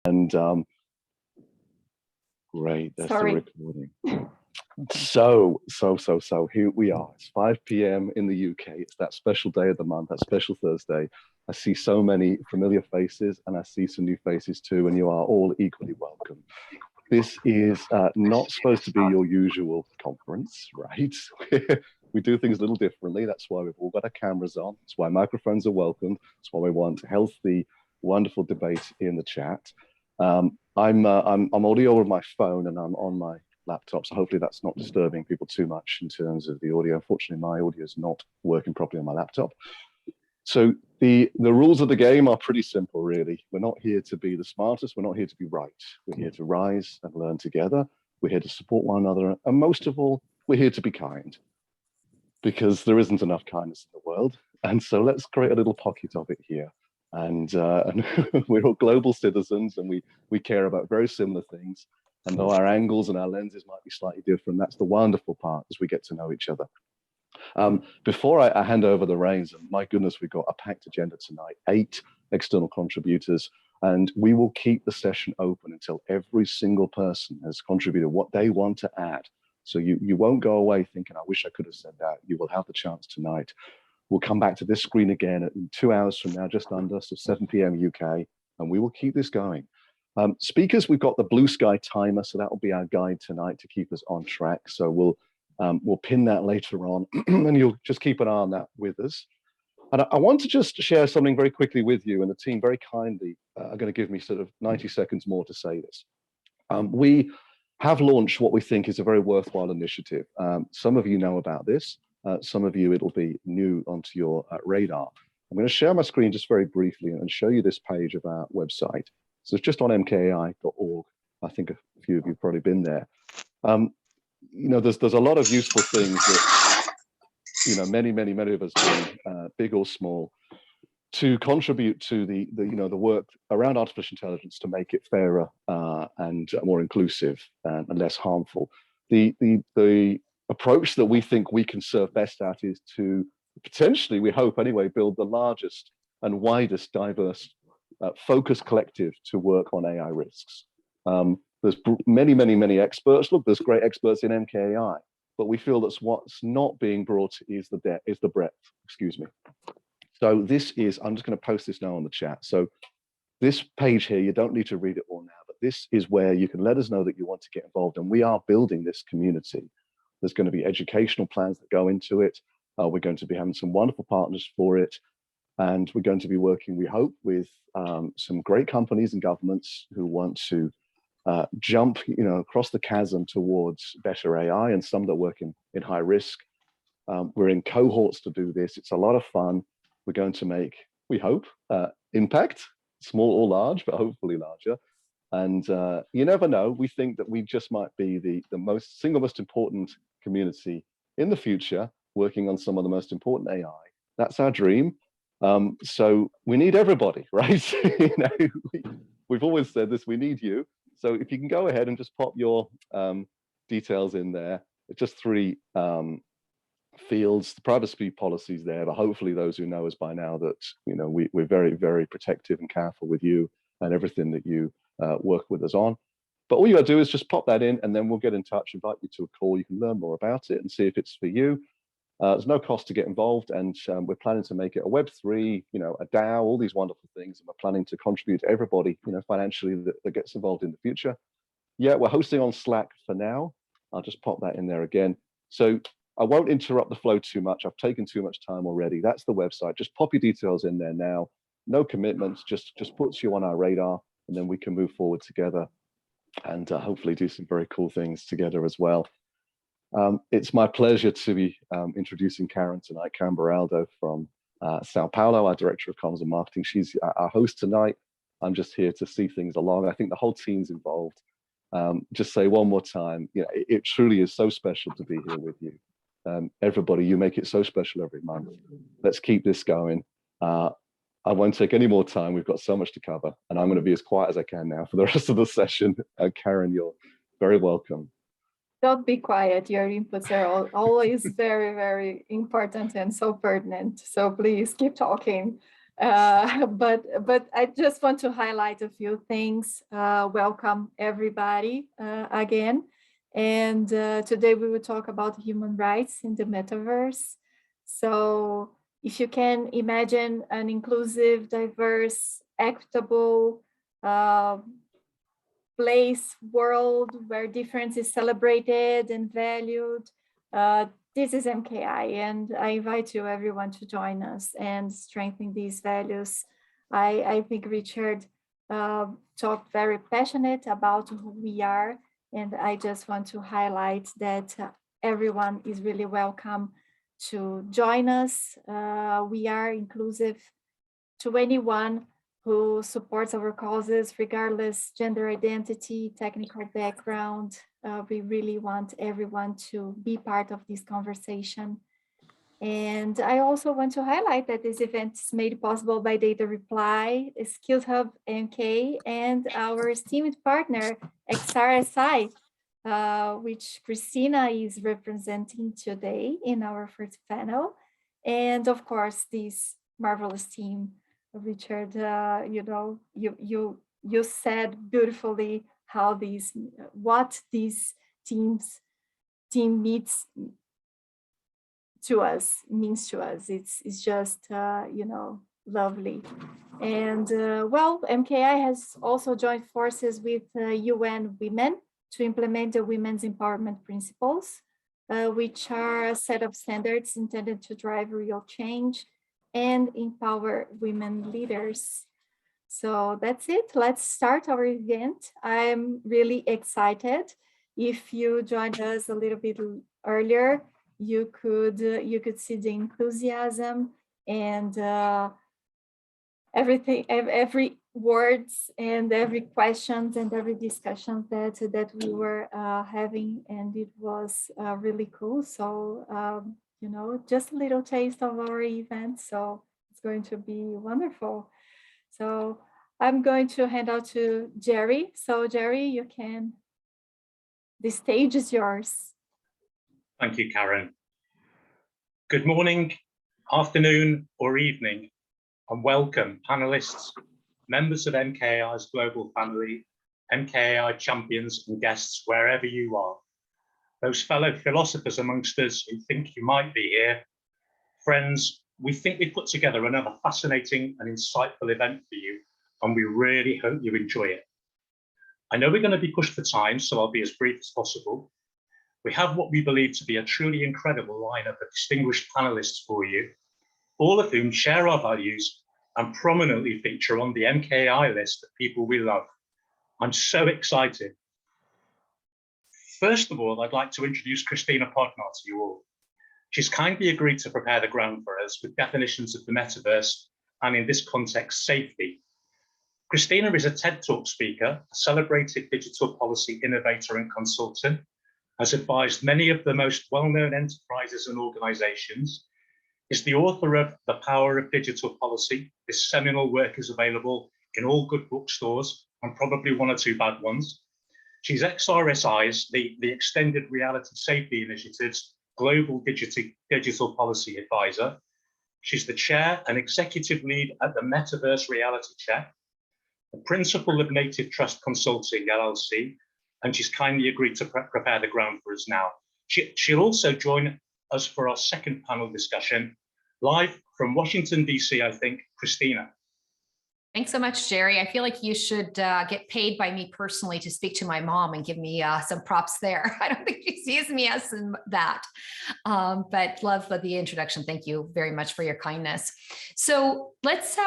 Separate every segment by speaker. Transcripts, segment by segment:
Speaker 1: And great, there's the recording. So here we are. It's 5 p.m. in the UK. It's that special day of the month, that special Thursday. I see so many familiar faces and I see some new faces too, and you are all equally welcome. This is not supposed to be your usual conference, right? We do things a little differently. That's why we've all got our cameras on. That's why microphones are welcome. That's why we want healthy, wonderful debate in the chat. I'm audio on my phone and I'm on my laptop, so hopefully that's not disturbing people too much in terms of the audio. Unfortunately, my audio is not working properly on my laptop. So the rules of the game are pretty simple, really. We're not here to be the smartest. We're not here to be right. We're here to rise and learn together. We're here to support one another. And most of all, we're here to be kind, because there isn't enough kindness in the world. And so let's create a little pocket of it here. And we're all global citizens, and we care about very similar things. And though our angles and our lenses might be slightly different, that's the wonderful part as we get to know each other. Before I hand over the reins, and my goodness, we've got a packed agenda tonight, 8 external contributors, and we will keep the session open until every single person has contributed what they want to add. So you won't go away thinking, I wish I could have said that. You will have the chance tonight. We'll come back to this screen again in 2 hours from now, just under, so 7 p.m. UK, and we will keep this going. Speakers, we've got the blue sky timer, so that will be our guide tonight to keep us on track. So we'll pin that later on, and you'll just keep an eye on that with us. And I want to just share something very quickly with you, and the team very kindly are going to give me sort of 90 seconds more to say this. We have launched what we think is a very worthwhile initiative. Some of you know about this. Some of you, it'll be new onto your radar. I'm going to share my screen just very briefly and show you this page of our website. So it's just on mkai.org. I think a few of you have probably been there. You know, there's a lot of useful things that, you know, many of us do, big or small, to contribute to the work around artificial intelligence to make it fairer and more inclusive and less harmful. The approach that we think we can serve best at is to potentially, we hope anyway, build the largest and widest diverse focus collective to work on AI risks. There's many experts. Look, there's great experts in MKAI, but we feel that's what's not being brought is the breadth, excuse me. So this is, I'm just going to post this now on the chat. So this page here, you don't need to read it all now, but this is where you can let us know that you want to get involved, and we are building this community. There's going to be educational plans that go into it. We're going to be having some wonderful partners for it. And we're going to be working, we hope, with some great companies and governments who want to jump, across the chasm towards better AI, and some that work in high risk. We're in cohorts to do this. It's a lot of fun. We're going to make, we hope, impact, small or large, but hopefully larger. And you never know. We think that we just might be the single most important community in the future, working on some of the most important AI. That's our dream. So we need everybody, right? We've always said this, we need you. So if you can go ahead and just pop your details in there, just 3 fields, the privacy policies there, but hopefully those who know us by now that, we're very, very protective and careful with you and everything that you work with us on. But all you gotta do is just pop that in, and then we'll get in touch, invite you to a call. You can learn more about it and see if it's for you. There's no cost to get involved, and we're planning to make it a Web3, a DAO, all these wonderful things, and we're planning to contribute to everybody, financially that gets involved in the future. Yeah, we're hosting on Slack for now. I'll just pop that in there again. So I won't interrupt the flow too much. I've taken too much time already. That's the website. Just pop your details in there now. No commitments, just puts you on our radar, and then we can move forward together and hopefully do some very cool things together as well. It's my pleasure to be introducing Karen tonight, Karen Baraldo from Sao Paulo, our Director of Comms and Marketing. She's our host tonight. I'm just here to see things along. I think the whole team's involved. Just say one more time, it truly is so special to be here with you. Everybody, you make it so special every month. Let's keep this going. I won't take any more time. We've got so much to cover, and I'm going to be as quiet as I can now for the rest of the session. Karen, you're very welcome.
Speaker 2: Don't be quiet. Your inputs are always very, very important and so pertinent. So please keep talking. But I just want to highlight a few things. Welcome everybody again. And today we will talk about human rights in the metaverse. So if you can imagine an inclusive, diverse, equitable place, world where difference is celebrated and valued, this is MKAI, and I invite you everyone to join us and strengthen these values. I think Richard talked very passionate about who we are, and I just want to highlight that everyone is really welcome to join us. We are inclusive to anyone who supports our causes, regardless gender identity, technical background. We really want everyone to be part of this conversation. And I also want to highlight that this event is made possible by Data Reply, Skills Hub MK, and our esteemed partner, XRSI, which Christina is representing today in our first panel. And of course, this marvelous team. Richard, you know, you said beautifully how what these team means to us. It's just you know, lovely. And well, MKAI has also joined forces with UN Women to implement the Women's Empowerment Principles, which are a set of standards intended to drive real change and empower women leaders. So that's it. Let's start our event. I'm really excited. If you joined us a little bit earlier, you could see the enthusiasm and everything, every words and every questions and every discussion that we were having, and it was really cool. So you know, just a little taste of our event. So it's going to be wonderful. So I'm going to hand out to Jerry. So Jerry, the stage is yours.
Speaker 3: Thank you, Karen. Good morning, afternoon, or evening, and welcome panelists, members of MKAI's global family, MKAI champions and guests wherever you are. Those fellow philosophers amongst us who think you might be here. Friends, we think we've put together another fascinating and insightful event for you, and we really hope you enjoy it. I know we're going to be pushed for time, so I'll be as brief as possible. We have what we believe to be a truly incredible lineup of distinguished panelists for you, all of whom share our values and prominently feature on the MKAI list of people we love. I'm so excited. First of all, I'd like to introduce Christina Parker to you all. She's kindly agreed to prepare the ground for us with definitions of the metaverse and, in this context, safety. Christina is a TED Talk speaker, a celebrated digital policy innovator and consultant, has advised many of the most well-known enterprises and organizations, is the author of The Power of Digital Policy. This seminal work is available in all good bookstores and probably one or two bad ones. She's XRSI's, the Extended Reality Safety Initiative's Global Digital Policy Advisor. She's the chair and executive lead at the Metaverse Reality Check, the principal of Native Trust Consulting, LLC, and she's kindly agreed to prepare the ground for us now. She'll also join us for our second panel discussion, live from Washington, DC, I think, Christina.
Speaker 4: Thanks so much, Jerry. I feel like you should get paid by me personally to speak to my mom and give me some props there. I don't think she sees me as that, but love the introduction. Thank you very much for your kindness. So let's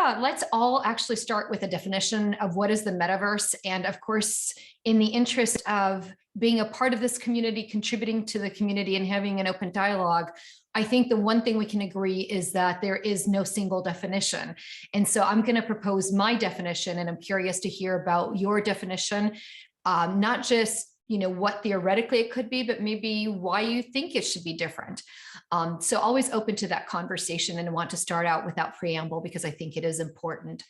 Speaker 4: all actually start with a definition of what is the metaverse. And of course, in the interest of being a part of this community, contributing to the community and having an open dialogue, I think the one thing we can agree is that there is no single definition. And so I'm going to propose my definition, and I'm curious to hear about your definition, not just what theoretically it could be, but maybe why you think it should be different. So always open to that conversation, and I want to start out without preamble because I think it is important.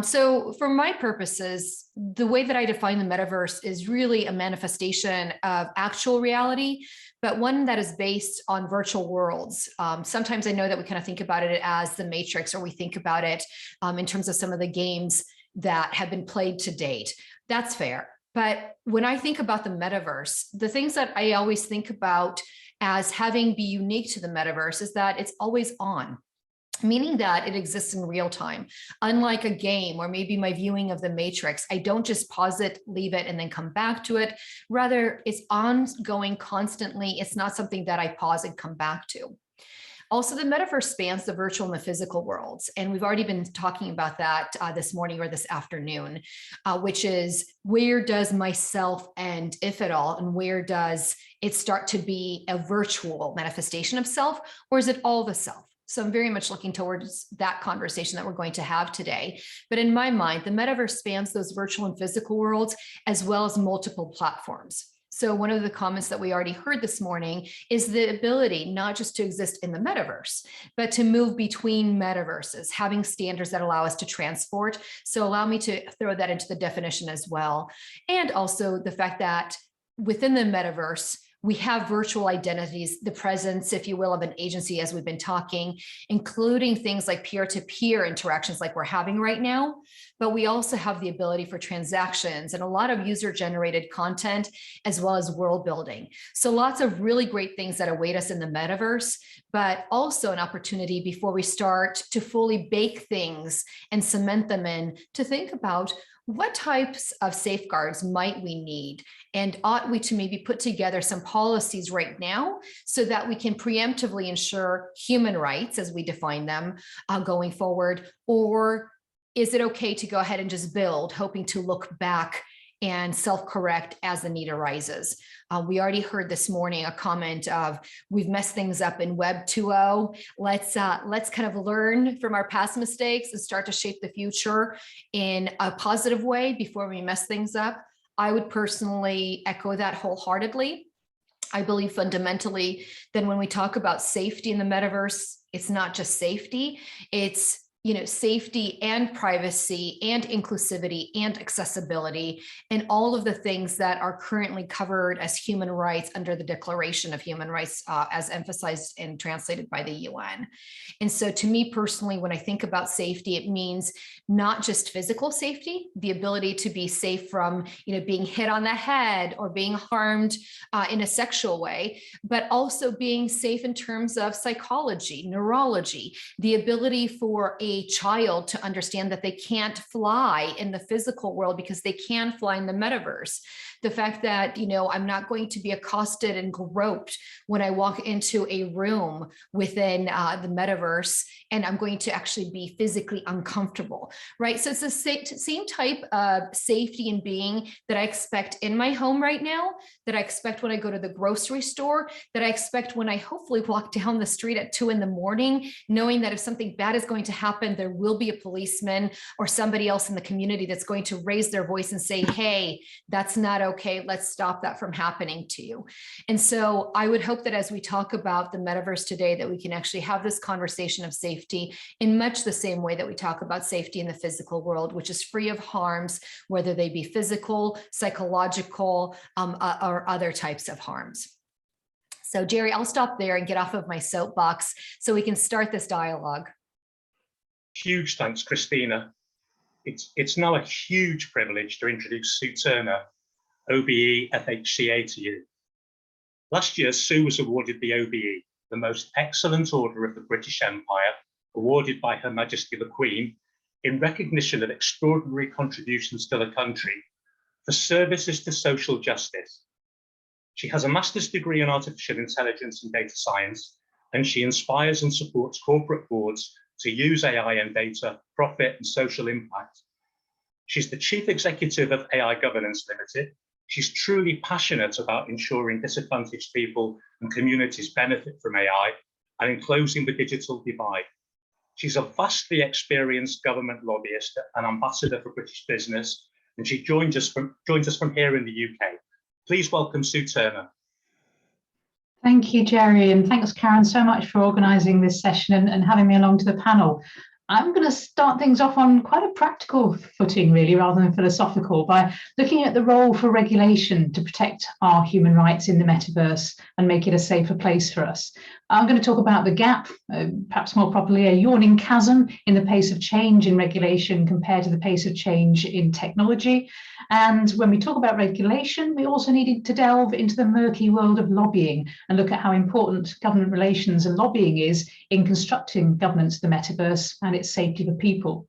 Speaker 4: So for my purposes, the way that I define the metaverse is really a manifestation of actual reality, but one that is based on virtual worlds. Sometimes I know that we kind of think about it as the Matrix, or we think about it in terms of some of the games that have been played to date. That's fair. But when I think about the metaverse, the things that I always think about as having be unique to the metaverse is that it's always on, meaning that it exists in real time. Unlike a game or maybe my viewing of the Matrix, I don't just pause it, leave it, and then come back to it. Rather, it's ongoing constantly. It's not something that I pause and come back to. Also, the metaverse spans the virtual and the physical worlds. And we've already been talking about that this morning or this afternoon, which is where does myself end, if at all, and where does it start to be a virtual manifestation of self, or is it all the self? So I'm very much looking towards that conversation that we're going to have today. But in my mind, the metaverse spans those virtual and physical worlds, as well as multiple platforms. So one of the comments that we already heard this morning is the ability not just to exist in the metaverse, but to move between metaverses, having standards that allow us to transport. So allow me to throw that into the definition as well. And also the fact that within the metaverse, we have virtual identities, the presence, if you will, of an agency, as we've been talking, including things like peer-to-peer interactions like we're having right now. But we also have the ability for transactions and a lot of user-generated content, as well as world building. So lots of really great things that await us in the metaverse, but also an opportunity before we start to fully bake things and cement them in to think about what types of safeguards might we need? And ought we to maybe put together some policies right now so that we can preemptively ensure human rights as we define them going forward? Or is it okay to go ahead and just build, hoping to look back and self-correct as the need arises? We already heard this morning a comment of we've messed things up in Web 2.0. Let's kind of learn from our past mistakes and start to shape the future in a positive way before we mess things up. I would personally echo that wholeheartedly. I believe fundamentally that when we talk about safety in the metaverse, it's not just safety, it's safety and privacy and inclusivity and accessibility and all of the things that are currently covered as human rights under the Declaration of Human Rights as emphasized and translated by the UN. And so to me personally, when I think about safety, it means not just physical safety, the ability to be safe from being hit on the head or being harmed in a sexual way, but also being safe in terms of psychology, neurology, the ability for a child to understand that they can't fly in the physical world because they can fly in the metaverse. The fact that, I'm not going to be accosted and groped when I walk into a room within the metaverse, and I'm going to actually be physically uncomfortable, right? So it's the same type of safety and being that I expect in my home right now, that I expect when I go to the grocery store, that I expect when I hopefully walk down the street at 2 a.m, knowing that if something bad is going to happen, there will be a policeman or somebody else in the community that's going to raise their voice and say, hey, that's not okay. Let's stop that from happening to you. And so I would hope that as we talk about the metaverse today, that we can actually have this conversation of safety in much the same way that we talk about safety in the physical world, which is free of harms, whether they be physical, psychological, or other types of harms. So Jerry, I'll stop there and get off of my soapbox so we can start this dialogue.
Speaker 3: Huge thanks, Christina. It's now a huge privilege to introduce Sue Turner, OBE FHCA, to you. Last year, Sue was awarded the OBE, the Most Excellent Order of the British Empire, awarded by Her Majesty the Queen, in recognition of extraordinary contributions to the country for services to social justice. She has a master's degree in artificial intelligence and data science, and she inspires and supports corporate boards to use AI and data, profit and social impact. She's the Chief Executive of AI Governance Limited. She's truly passionate about ensuring disadvantaged people and communities benefit from AI and in closing the digital divide. She's a vastly experienced government lobbyist and ambassador for British business, and she joins us from here in the UK. Please welcome Sue Turner.
Speaker 5: Thank you, Jerry, and thanks, Karen, so much for organising this session and having me along to the panel. I'm going to start things off on quite a practical footing, really, rather than philosophical, by looking at the role for regulation to protect our human rights in the metaverse and make it a safer place for us. I'm going to talk about the gap, perhaps more properly, a yawning chasm in the pace of change in regulation compared to the pace of change in technology. And when we talk about regulation, we also needed to delve into the murky world of lobbying and look at how important government relations and lobbying is in constructing governance of the metaverse and its safety for people.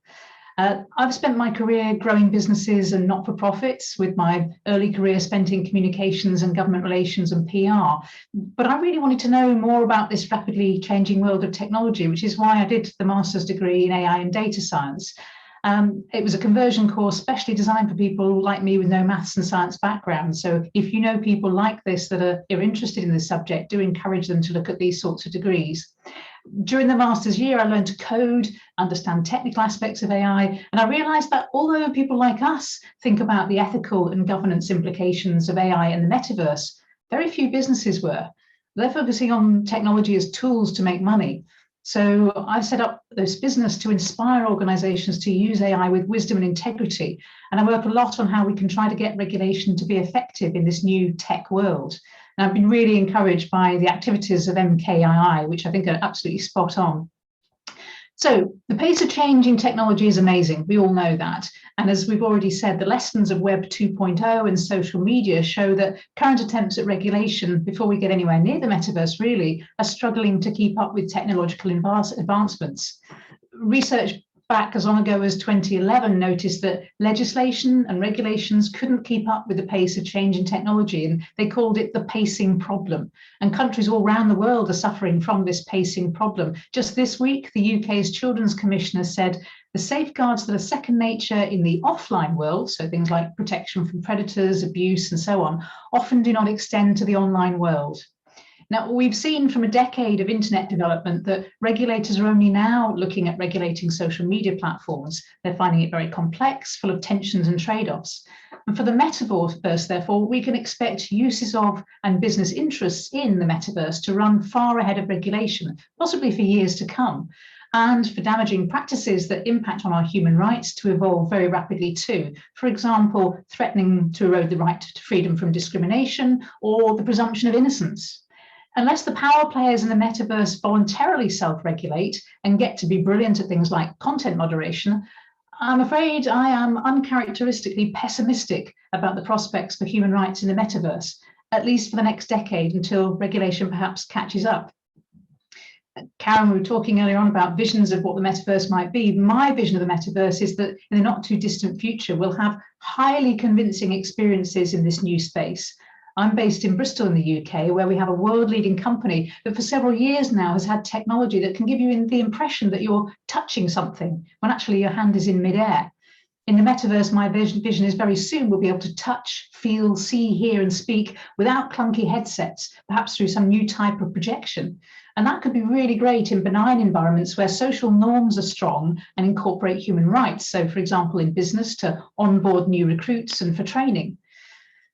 Speaker 5: I've spent my career growing businesses and not-for-profits, with my early career spent in communications and government relations and PR. But I really wanted to know more about this rapidly changing world of technology, which is why I did the master's degree in AI and data science. It was a conversion course specially designed for people like me with no maths and science background. So if you know people like this that are interested in this subject, do encourage them to look at these sorts of degrees. During the master's year, I learned to code, understand technical aspects of AI, and I realized that although people like us think about the ethical and governance implications of AI and the metaverse, very few businesses were. They're focusing on technology as tools to make money. So I set up this business to inspire organizations to use AI with wisdom and integrity. And I work a lot on how we can try to get regulation to be effective in this new tech world. And I've been really encouraged by the activities of MKAI, which I think are absolutely spot on. So the pace of change in technology is amazing. We all know that. And as we've already said, the lessons of Web 2.0 and social media show that current attempts at regulation, before we get anywhere near the metaverse really, are struggling to keep up with technological advancements. Research back as long ago as 2011 noticed that legislation and regulations couldn't keep up with the pace of change in technology, and they called it the pacing problem. And countries all around the world are suffering from this pacing problem. Just this week, the UK's Children's Commissioner said the safeguards that are second nature in the offline world, so things like protection from predators, abuse, and so on, often do not extend to the online world. Now, we've seen from a decade of internet development that regulators are only now looking at regulating social media platforms. They're finding it very complex, full of tensions and trade-offs. And for the metaverse, therefore, we can expect uses of and business interests in the metaverse to run far ahead of regulation, possibly for years to come, and for damaging practices that impact on our human rights to evolve very rapidly too. For example, threatening to erode the right to freedom from discrimination or the presumption of innocence. Unless the power players in the metaverse voluntarily self-regulate and get to be brilliant at things like content moderation, I'm afraid I am uncharacteristically pessimistic about the prospects for human rights in the metaverse, at least for the next decade, until regulation perhaps catches up. Karen, we were talking earlier on about visions of what the metaverse might be. My vision of the metaverse is that in the not too distant future, we'll have highly convincing experiences in this new space. I'm based in Bristol in the UK, where we have a world-leading company that for several years now has had technology that can give you the impression that you're touching something when actually your hand is in midair. In the metaverse, my vision is very soon we'll be able to touch, feel, see, hear, and speak without clunky headsets, perhaps through some new type of projection. And that could be really great in benign environments where social norms are strong and incorporate human rights. So, for example, in business to onboard new recruits and for training.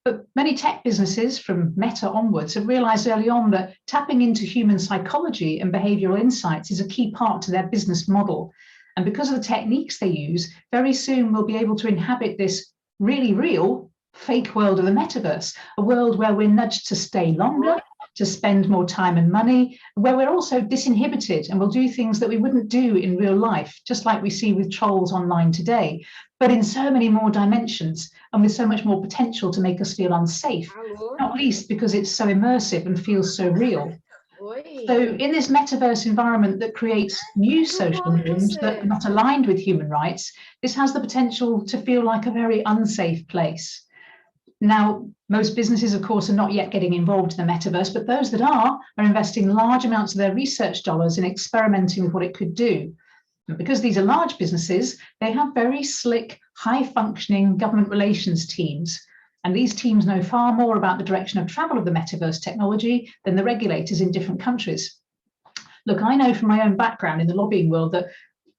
Speaker 5: But many tech businesses from Meta onwards have realized early on that tapping into human psychology and behavioral insights is a key part to their business model. And because of the techniques they use, very soon we'll be able to inhabit this really real fake world of the metaverse, a world where we're nudged to stay longer, to spend more time and money, where we're also disinhibited and will do things that we wouldn't do in real life, just like we see with trolls online today, but in so many more dimensions and with so much more potential to make us feel unsafe, not least because it's so immersive and feels so real. So in this metaverse environment that creates new social norms that are not aligned with human rights, this has the potential to feel like a very unsafe place. Now, most businesses, of course, are not yet getting involved in the metaverse, but those that are investing large amounts of their research dollars in experimenting with what it could do. And because these are large businesses, they have very slick, high-functioning government relations teams. And these teams know far more about the direction of travel of the metaverse technology than the regulators in different countries. Look, I know from my own background in the lobbying world that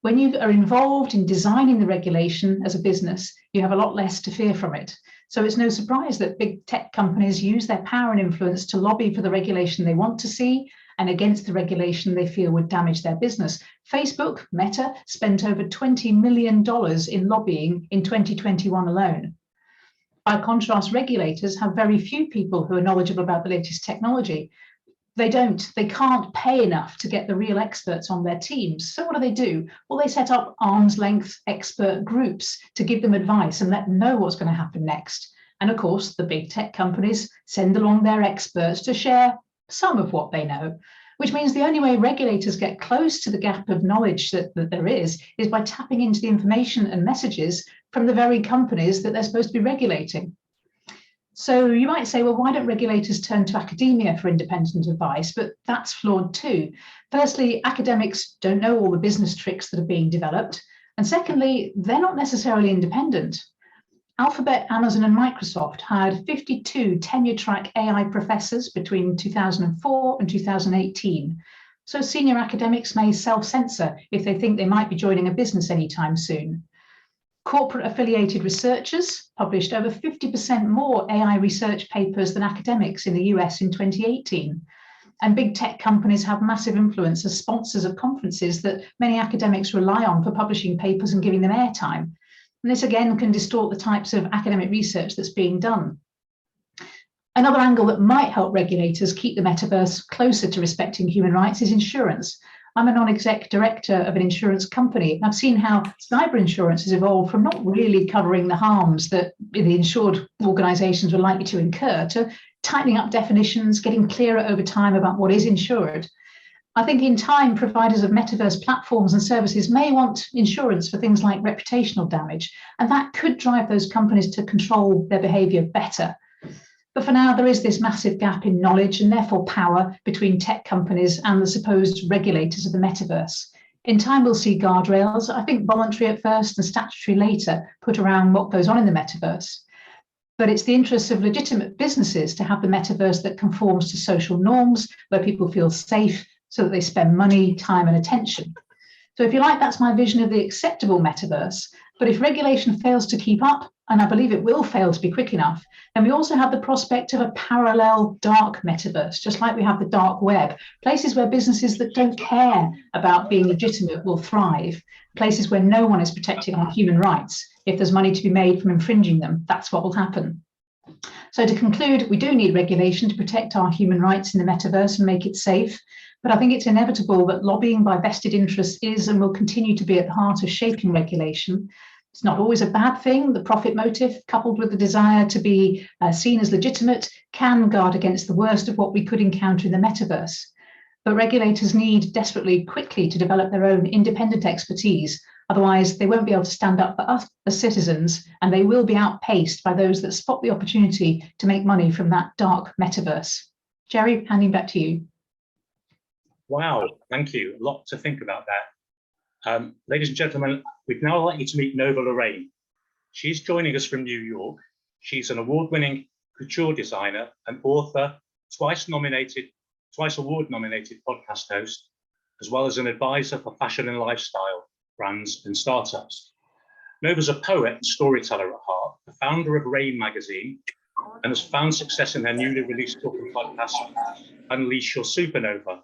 Speaker 5: when you are involved in designing the regulation as a business, you have a lot less to fear from it. So it's no surprise that big tech companies use their power and influence to lobby for the regulation they want to see and against the regulation they feel would damage their business. Facebook, Meta, spent over $20 million in lobbying in 2021 alone. By contrast, regulators have very few people who are knowledgeable about the latest technology. They can't pay enough to get the real experts on their teams. So what do? Well, they set up arm's length expert groups to give them advice and let them know what's going to happen next. And of course, the big tech companies send along their experts to share some of what they know, which means the only way regulators get close to the gap of knowledge that there is by tapping into the information and messages from the very companies that they're supposed to be regulating. So you might say, well, why don't regulators turn to academia for independent advice? But that's flawed too. Firstly, academics don't know all the business tricks that are being developed. And secondly, they're not necessarily independent. Alphabet, Amazon, and Microsoft hired 52 tenure-track AI professors between 2004 and 2018. So senior academics may self-censor if they think they might be joining a business anytime soon. Corporate affiliated researchers published over 50% more AI research papers than academics in the US in 2018. And big tech companies have massive influence as sponsors of conferences that many academics rely on for publishing papers and giving them airtime. And this again can distort the types of academic research that's being done. Another angle that might help regulators keep the metaverse closer to respecting human rights is insurance. I'm a non-exec director of an insurance company. I've seen how cyber insurance has evolved from not really covering the harms that the insured organizations were likely to incur to tightening up definitions, getting clearer over time about what is insured. I think in time, providers of metaverse platforms and services may want insurance for things like reputational damage, and that could drive those companies to control their behavior better. But for now, there is this massive gap in knowledge and therefore power between tech companies and the supposed regulators of the metaverse. In time, we'll see guardrails, I think voluntary at first and statutory later, put around what goes on in the metaverse. But it's the interests of legitimate businesses to have the metaverse that conforms to social norms, where people feel safe, so that they spend money, time, and attention. So if you like, that's my vision of the acceptable metaverse. But if regulation fails to keep up, and I believe it will fail to be quick enough, then we also have the prospect of a parallel dark metaverse, just like we have the dark web, places where businesses that don't care about being legitimate will thrive, places where no one is protecting our human rights. If there's money to be made from infringing them, that's what will happen. So to conclude, we do need regulation to protect our human rights in the metaverse and make it safe. But I think it's inevitable that lobbying by vested interests is and will continue to be at the heart of shaping regulation. It's not always a bad thing. The profit motive, coupled with the desire to be seen as legitimate, can guard against the worst of what we could encounter in the metaverse. But regulators need desperately quickly to develop their own independent expertise. Otherwise, they won't be able to stand up for us as citizens, and they will be outpaced by those that spot the opportunity to make money from that dark metaverse. Jerry, handing back to you.
Speaker 3: Wow, thank you. A lot to think about there. Ladies and gentlemen, we'd now like you to meet Nova Lorraine. She's joining us from New York. She's an award-winning couture designer, an author, twice award-nominated podcast host, as well as an advisor for fashion and lifestyle brands and startups. Nova's a poet and storyteller at heart, the founder of Rain magazine, and has found success in her newly released book and podcast, Unleash Your Supernova.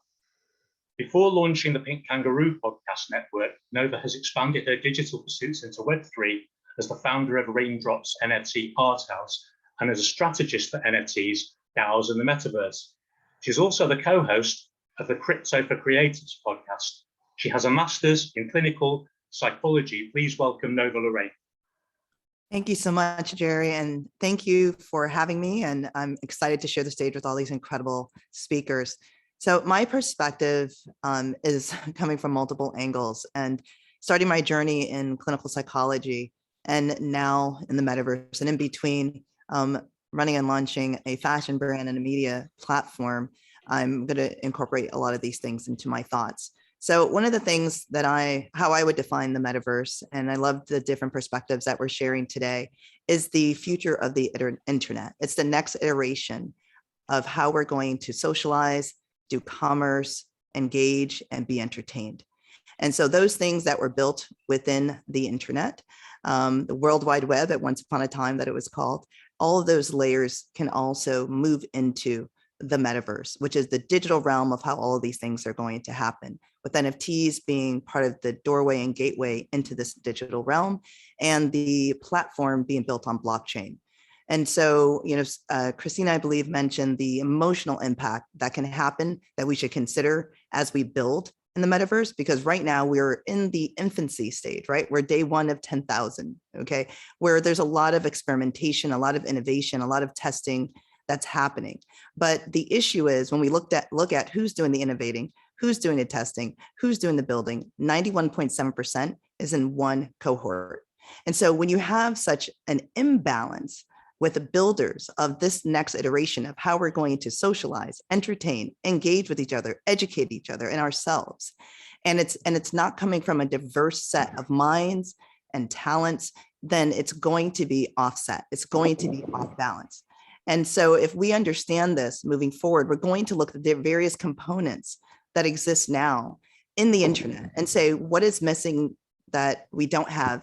Speaker 3: Before launching the Pink Kangaroo podcast network, Nova has expanded her digital pursuits into Web3 as the founder of Raindrops NFT Art House and as a strategist for NFTs, DAOs, and the Metaverse. She's also the co-host of the Crypto for Creators podcast. She has a master's in clinical psychology. Please welcome Nova Lorraine.
Speaker 6: Thank you so much, Jerry, and thank you for having me. And I'm excited to share the stage with all these incredible speakers. So my perspective is coming from multiple angles, and starting my journey in clinical psychology and now in the metaverse, and in between running and launching a fashion brand and a media platform, I'm going to incorporate a lot of these things into my thoughts. So one of the things that how I would define the metaverse, and I love the different perspectives that we're sharing today, is the future of the internet. It's the next iteration of how we're going to socialize, do commerce, engage, and be entertained. And so those things that were built within the internet, the World Wide Web at once upon a time that it was called, all of those layers can also move into the metaverse, which is the digital realm of how all of these things are going to happen, with NFTs being part of the doorway and gateway into this digital realm, and the platform being built on blockchain. And so, Christina, I believe, mentioned the emotional impact that can happen that we should consider as we build in the metaverse, because right now we're in the infancy stage, right? We're day one of 10,000, okay? Where there's a lot of experimentation, a lot of innovation, a lot of testing that's happening. But the issue is when we look at who's doing the innovating, who's doing the testing, who's doing the building, 91.7% is in one cohort. And so when you have such an imbalance with the builders of this next iteration of how we're going to socialize, entertain, engage with each other, educate each other and ourselves, and it's not coming from a diverse set of minds and talents, then it's going to be offset. It's going to be off balance. And so if we understand this moving forward, we're going to look at the various components that exist now in the internet and say, what is missing that we don't have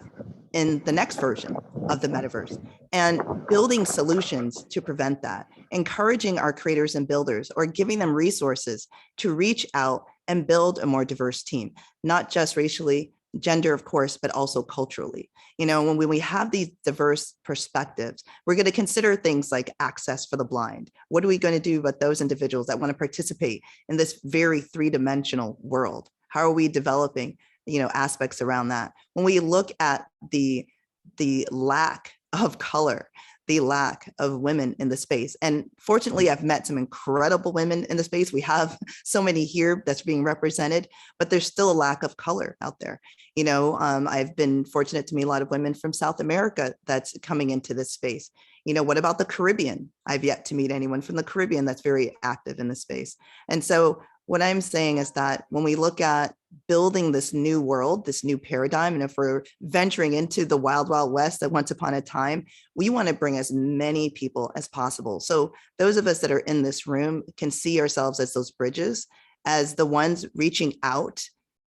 Speaker 6: in the next version of the metaverse, and building solutions to prevent that, encouraging our creators and builders, or giving them resources to reach out and build a more diverse team, not just racially, gender, of course, but also culturally. When we have these diverse perspectives, we're going to consider things like access for the blind. What are we going to do about those individuals that want to participate in this very three-dimensional world? How are we developing aspects around that? When we look at the lack of color, the lack of women in the space, and fortunately, I've met some incredible women in the space. We have so many here that's being represented, but there's still a lack of color out there. I've been fortunate to meet a lot of women from South America that's coming into this space. What about the Caribbean? I've yet to meet anyone from the Caribbean that's very active in the space. And so what I'm saying is that when we look at building this new world, this new paradigm, and if we're venturing into the wild, wild west that once upon a time, we want to bring as many people as possible. So those of us that are in this room can see ourselves as those bridges, as the ones reaching out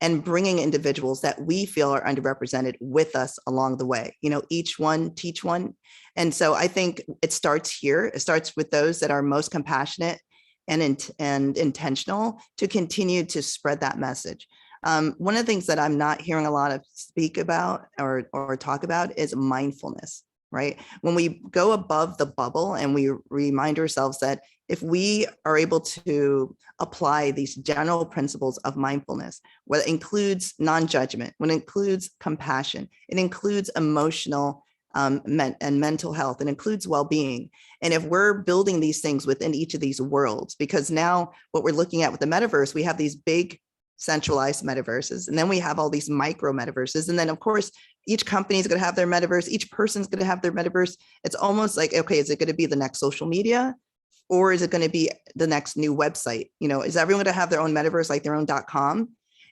Speaker 6: and bringing individuals that we feel are underrepresented with us along the way. Each one teach one. And so I think it starts here. It starts with those that are most compassionate and intentional to continue to spread that message. One of the things that I'm not hearing a lot of speak about or talk about is mindfulness, right? When we go above the bubble and we remind ourselves that if we are able to apply these general principles of mindfulness, what includes non-judgment, what includes compassion, it includes emotional and mental health, it includes well-being. And if we're building these things within each of these worlds, because now what we're looking at with the metaverse, we have these big centralized metaverses, and then we have all these micro metaverses. And then of course, each company is going to have their metaverse, each person's going to have their metaverse. It's almost like, okay, is it going to be the next social media? Or is it going to be the next new website? Is everyone going to have their own metaverse, like their own .com?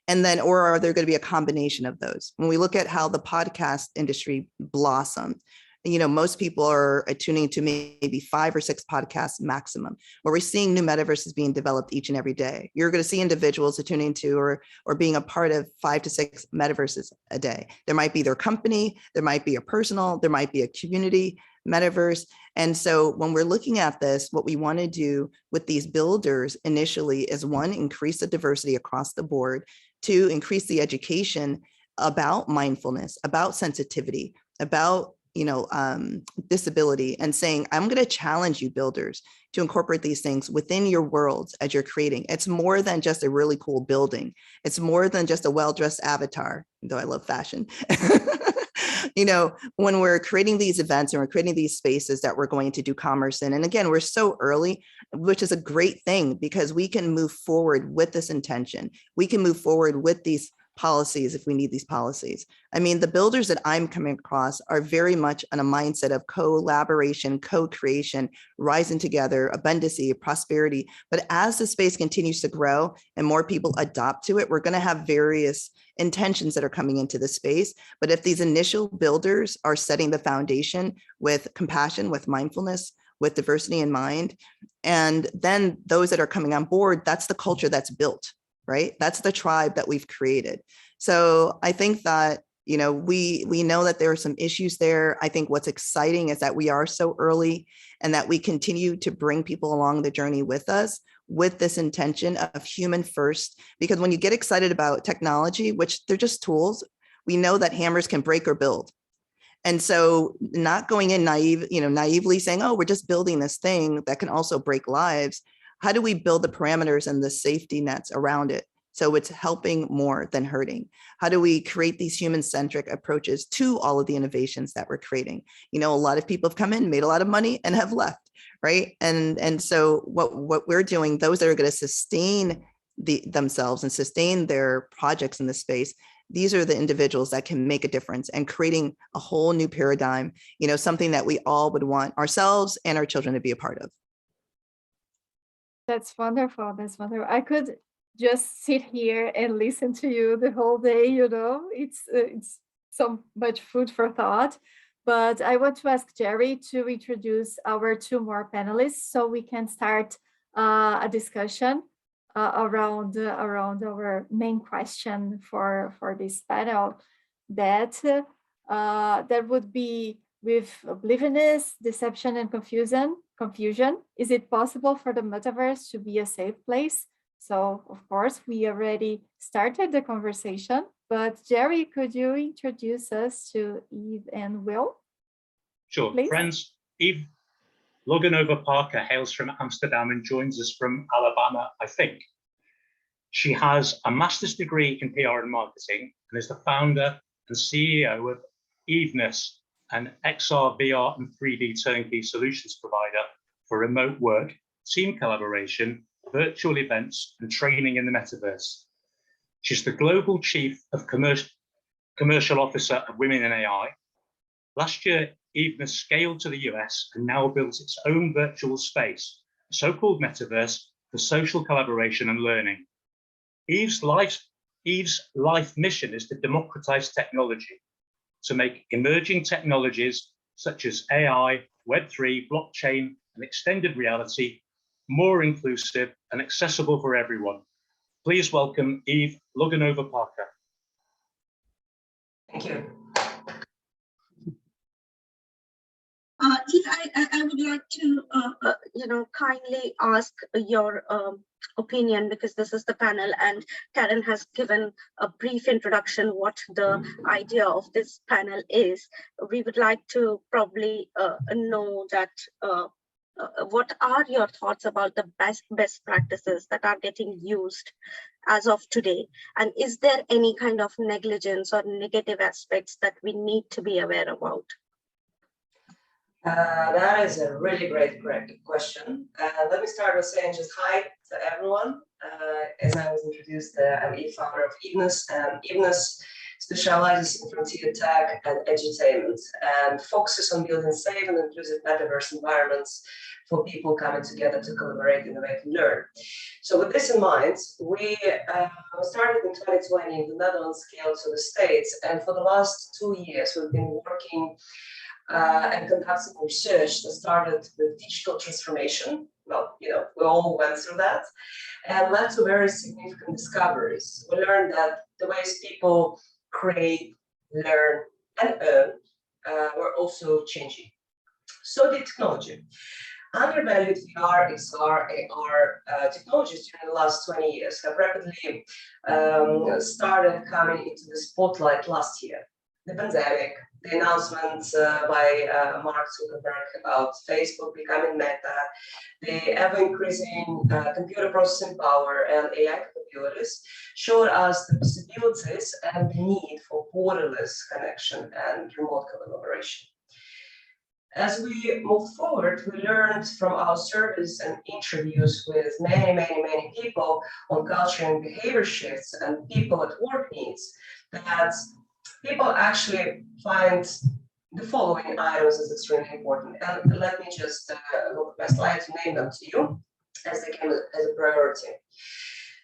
Speaker 6: And then, or are there going to be a combination of those? When we look at how the podcast industry blossomed, most people are tuning to maybe 5 or 6 podcasts maximum, where we're seeing new metaverses being developed each and every day. You're going to see individuals tuning to or being a part of 5 to 6 metaverses a day. There might be their company, there might be a personal, there might be a community metaverse. And so when we're looking at this, what we want to do with these builders initially is 1, increase the diversity across the board, 2, increase the education about mindfulness, about sensitivity, about disability, and saying, I'm going to challenge you builders to incorporate these things within your worlds as you're creating. It's more than just a really cool building. It's more than just a well-dressed avatar, though I love fashion. When we're creating these events and we're creating these spaces that we're going to do commerce in, and again, we're so early, which is a great thing because we can move forward with this intention. We can move forward with these policies if we need these policies. I mean, the builders that I'm coming across are very much on a mindset of collaboration, co-creation, rising together, abundancy, prosperity. But as the space continues to grow and more people adopt to it, we're going to have various intentions that are coming into the space. But if these initial builders are setting the foundation with compassion, with mindfulness, with diversity in mind, and then those that are coming on board, that's the culture that's built. Right? That's the tribe that we've created. So I think that, You know, we know that there are some issues there. I think what's exciting is that we are so early and that we continue to bring people along the journey with us with this intention of human first, because when you get excited about technology, which they're just tools, we know that hammers can break or build. And so not going in naively saying, oh, we're just building this thing that can also break lives. How do we build the parameters and the safety nets around it so it's helping more than hurting? How do we create these human-centric approaches to all of the innovations that we're creating? You know, a lot of people have come in, made a lot of money, and have left, right? And so what we're doing, those that are going to sustain themselves and sustain their projects in this space, these are the individuals that can make a difference and creating a whole new paradigm, you know, something that we all would want ourselves and our children to be a part of.
Speaker 2: That's wonderful. That's wonderful. I could just sit here and listen to you the whole day, you know, it's so much food for thought. But I want to ask Jerry to introduce our two more panelists so we can start a discussion around our main question for this panel, that would be, with obliviousness, deception, and confusion, is it possible for the metaverse to be a safe place? So, of course, we already started the conversation, but Jerry, could you introduce us to Eve and Will?
Speaker 3: Sure,
Speaker 2: please?
Speaker 3: Friends, Eve Loganova Parker hails from Amsterdam and joins us from Alabama, I think. She has a master's degree in PR and marketing and is the founder and CEO of Eveness, an XR, VR, and 3D turnkey solutions provider for remote work, team collaboration, virtual events, and training in the metaverse. She's the Global Chief of Commercial Officer of Women in AI. Last year, Eveness scaled to the US and now builds its own virtual space, a so-called metaverse for social collaboration and learning. Eve's life mission is to democratize technology, to make emerging technologies such as AI, Web3, blockchain, and extended reality more inclusive and accessible for everyone. Please welcome Eve Loganova Parker.
Speaker 7: Thank you. Eve, I would like to, kindly ask your opinion, because this is the panel and Karen has given a brief introduction what the idea of this panel is. We would like to probably know that what are your thoughts about the best practices that are getting used as of today? And is there any kind of negligence or negative aspects that we need to be aware about?
Speaker 8: That is a really great question. Let me start with saying just hi to everyone. As I was introduced, I'm Eve, founder of Eveness. Eveness specializes in frontier tech and edutainment and focuses on building safe and inclusive metaverse environments for people coming together to collaborate, innovate, and learn. So with this in mind, we started in 2020 in the Netherlands, scaled to the States, and for the last 2 years, we've been working and conducting research that started with digital transformation. Well, we all went through that, and led to very significant discoveries. We learned that the ways people create, learn, and earn were also changing. So the technology. Undervalued VR, XR, AR technologies during the last 20 years have rapidly started coming into the spotlight last year. The pandemic, the announcement by Mark Zuckerberg about Facebook becoming Meta, the ever-increasing computer processing power and AI capabilities showed us the possibilities and the need for borderless connection and remote collaboration. As we moved forward, we learned from our surveys and interviews with many people on culture and behavior shifts and people at work needs that people actually find the following items as extremely important. And let me just look at my slide to name them to you as they came as a priority.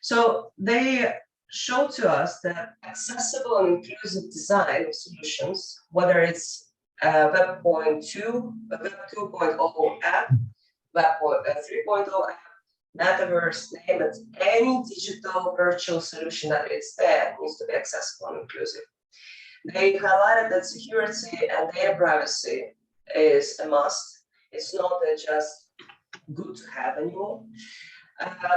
Speaker 8: So they show to us that accessible and inclusive design of solutions, whether it's Web 2.0 app, Web 3.0 app, Metaverse, name it, any digital virtual solution that is there needs to be accessible and inclusive. They highlighted that security and data privacy is a must. It's not just good to have anymore.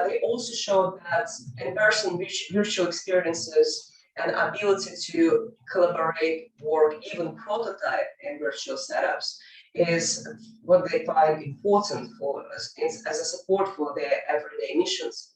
Speaker 8: They also showed that in-person virtual experiences and ability to collaborate, work, even prototype in virtual setups is what they find important for us as a support for their everyday missions.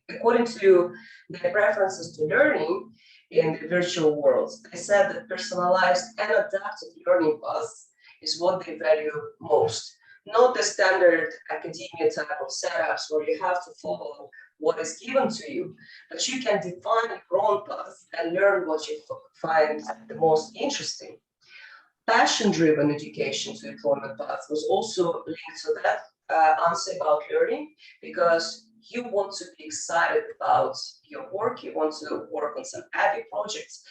Speaker 8: According to their preferences to learning in the virtual world, they said that personalized and adaptive learning paths is what they value most. Not the standard academia type of setups where you have to follow what is given to you, but you can define your own path and learn what you find the most interesting. Passion-driven education to employment path was also linked to that answer about learning, because you want to be excited about your work, you want to work on some heavy projects.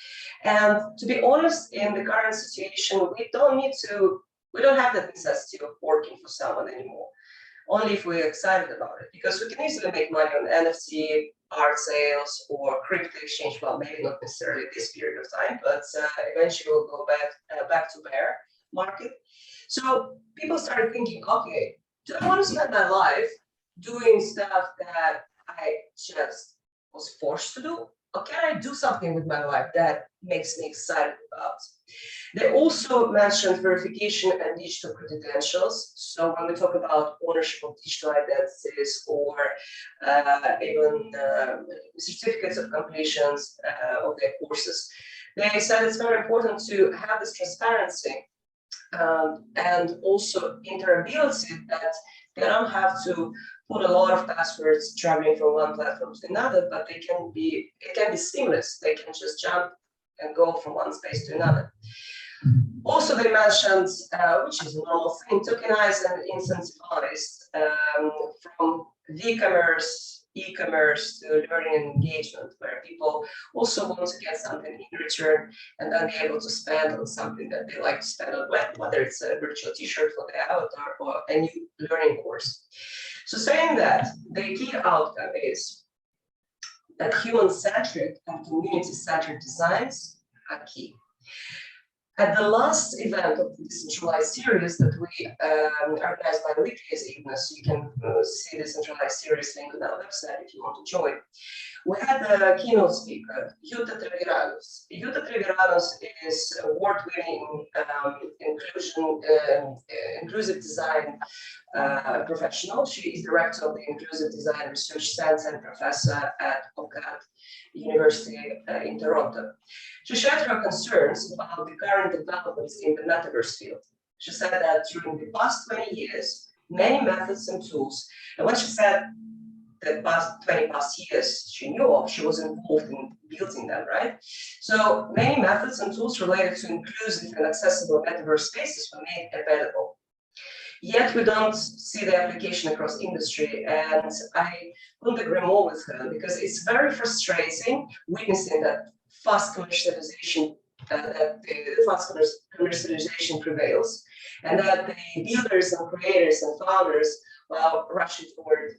Speaker 8: And to be honest, in the current situation, we don't have the necessity of working for someone anymore, only if we're excited about it, because we can easily make money on NFT, art sales, or crypto exchange. Well, maybe not necessarily this period of time, but eventually we'll go back to bear market. So people started thinking, okay, do I want to spend my life doing stuff that I just was forced to do? Or can I do something with my life that makes me excited about? They also mentioned verification and digital credentials. So when we talk about ownership of digital identities or even certificates of completions of their courses, they said it's very important to have this transparency and also interoperability, that they don't have to put a lot of passwords traveling from one platform to another, but it can be seamless. They can just jump and go from one space to another. Also, they mentioned, which is a normal thing, tokenize and incentivize from e-commerce to learning and engagement, where people also want to get something in return and then be able to spend on something that they like to spend on, whether it's a virtual t-shirt for their avatar or a new learning course. So saying that, the key outcome is that human-centric and community-centered designs are key. At the last event of the decentralized series that we organized by Ignis, you can see the decentralized series link on our website if you want to join. We had a keynote speaker, Jutta Treviranus. Jutta Treviranus is award-winning inclusive design professional. She is director of the Inclusive Design Research Center and professor at Hogan University in Toronto. She shared her concerns about the current developments in the Metaverse field. She said that during the past 20 years, many methods and tools, and when she said the past 20 years she knew of, she was involved in building them, right? So many methods and tools related to inclusive and accessible Metaverse spaces were made available. Yet we don't see the application across industry, and I couldn't agree more with her, because it's very frustrating witnessing that fast commercialization, prevails, and that the builders and creators and founders, while rushing toward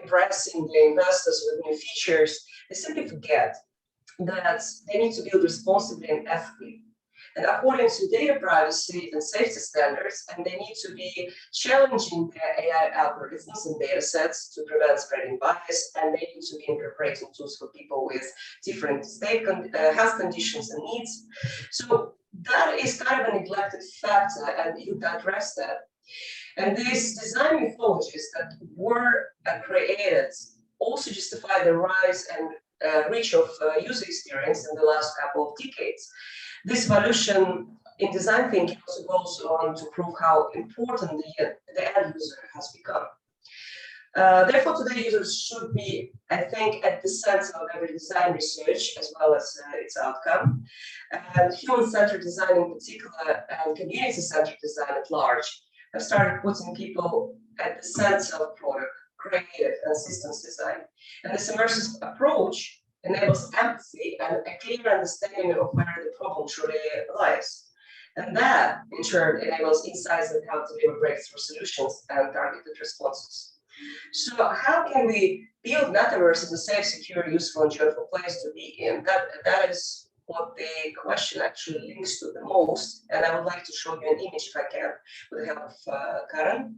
Speaker 8: impressing the investors with new features, they simply forget that they need to build responsibly and ethically, and according to data privacy and safety standards, and they need to be challenging their AI algorithms and data sets to prevent spreading bias, and they need to be incorporating tools for people with different health conditions and needs. So that is kind of a neglected factor, and you address that. And these design mythologies that were created also justify the rise and reach of user experience in the last couple of decades. This evolution in design thinking also goes on to prove how important the end user has become. Therefore, today users should be, I think, at the center of every design research, as well as its outcome. And human-centered design in particular, and community-centered design at large, have started putting people at the center of product, creative, and systems design. And this immersive approach enables empathy and a clear understanding of where the problem truly lies. And that, in turn, enables insights on how to deliver breakthrough solutions and targeted responses. So how can we build Metaverse as a safe, secure, useful, and joyful place to be in? That is what the question actually links to the most. And I would like to show you an image if I can, with the help of Karen.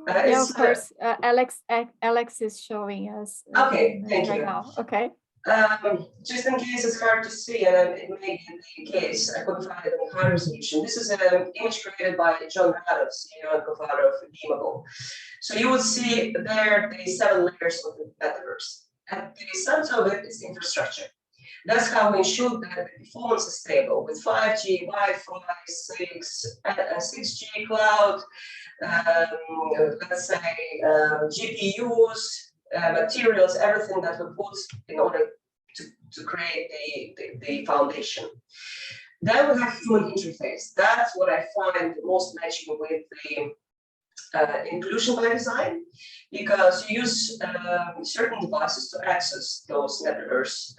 Speaker 2: Yeah, of course. Alex is showing us.
Speaker 8: Okay, thank
Speaker 2: right
Speaker 8: you.
Speaker 2: Now. Okay.
Speaker 8: Just in case it's hard to see, and it may be the case, I couldn't find it in high resolution. This is an image created by John Radov, CEO and co-founder of Beamable. So you will see there the 7 layers of the metaverse. At the center of it is infrastructure. That's how we ensure that the performance is stable with 5G, Wi-Fi, 6G cloud, let's say GPUs, materials, everything that we put in order to create the foundation. Then we have human interface. That's what I find most matching with the inclusion by design, because you use certain devices to access those metaverse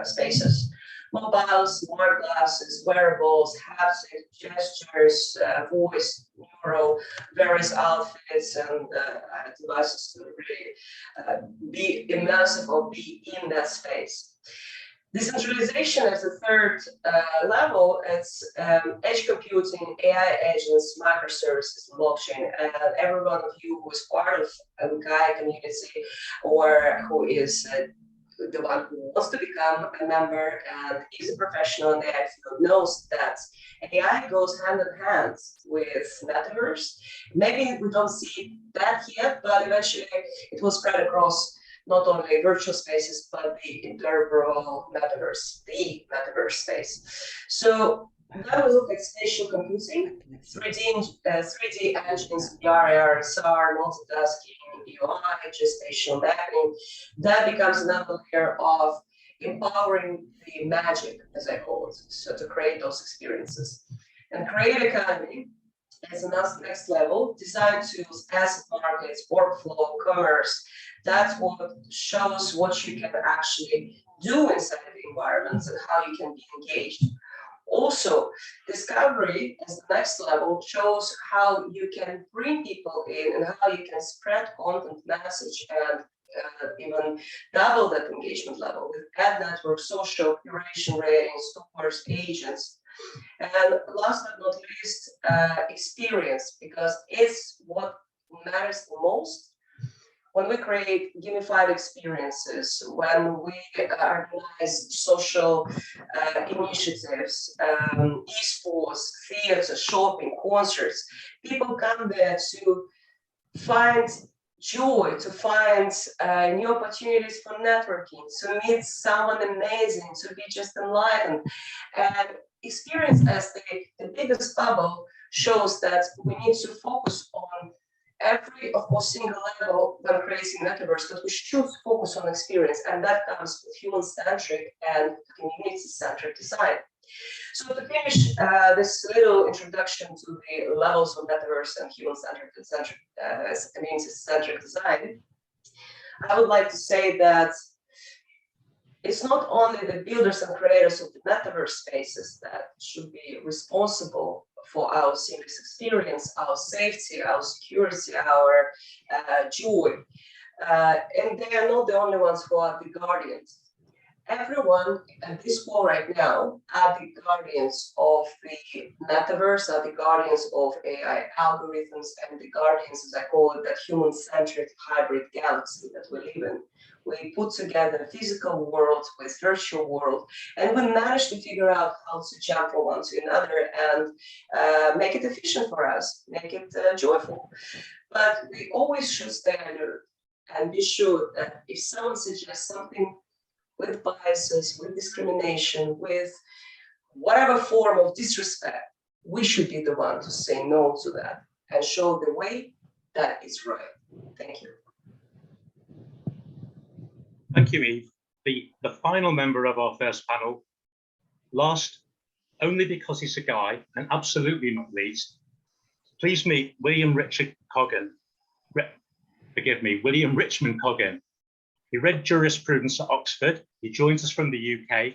Speaker 8: spaces. Mobiles, smart glasses, wearables, haptic, gestures, voice, neural, various outfits, and devices to really be immersive or be in that space. Decentralization as a third level, it's edge computing, AI agents, microservices, blockchain, and every one of you who is part of MKAI community or who is the one who wants to become a member and is a professional in the AI field knows that AI goes hand in hand with Metaverse. Maybe we don't see that yet, but eventually it will spread across not only virtual spaces, but the interoperable metaverse, the metaverse space. So now we look at spatial computing, 3D engines, VR, AR, SR, multitasking, UI, geospatial mapping. That becomes another layer of empowering the magic, as I call it, so to create those experiences. And creative economy is the next level, design tools, asset markets, workflow, commerce. That's what shows what you can actually do inside the environments and how you can be engaged. Also, discovery as the next level shows how you can bring people in and how you can spread content message and even double that engagement level with ad network, social, curation ratings, stores, agents. And last but not least, experience, because it's what matters the most. When we create gamified experiences, when we organize social initiatives, esports, theater, shopping, concerts, people come there to find joy, to find new opportunities for networking, to meet someone amazing, to be just enlightened. And experience as the biggest bubble shows that we need to focus on every, of course, single level when creating metaverse, but we should focus on experience, and that comes with human-centric and community-centric design. So to finish this little introduction to the levels of metaverse and human-centric and community-centric design, I would like to say that it's not only the builders and creators of the metaverse spaces that should be responsible for our seamless experience, our safety, our security, our joy. And they are not the only ones who are the guardians. Everyone at this call right now are the guardians of the metaverse, are the guardians of AI algorithms, and the guardians, as I call it, that human-centric hybrid galaxy that we live in. We put together a physical world with virtual world, and we managed to figure out how to jump from one to another and make it efficient for us, make it joyful. But we always should stay alert and be sure that if someone suggests something with biases, with discrimination, with whatever form of disrespect, we should be the one to say no to that and show the way that is right. Thank you.
Speaker 3: Thank you, Eve. The final member of our first panel, last only because he's a guy, and absolutely not least, please meet William Richmond Coggin. He read jurisprudence at Oxford. He joins us from the UK.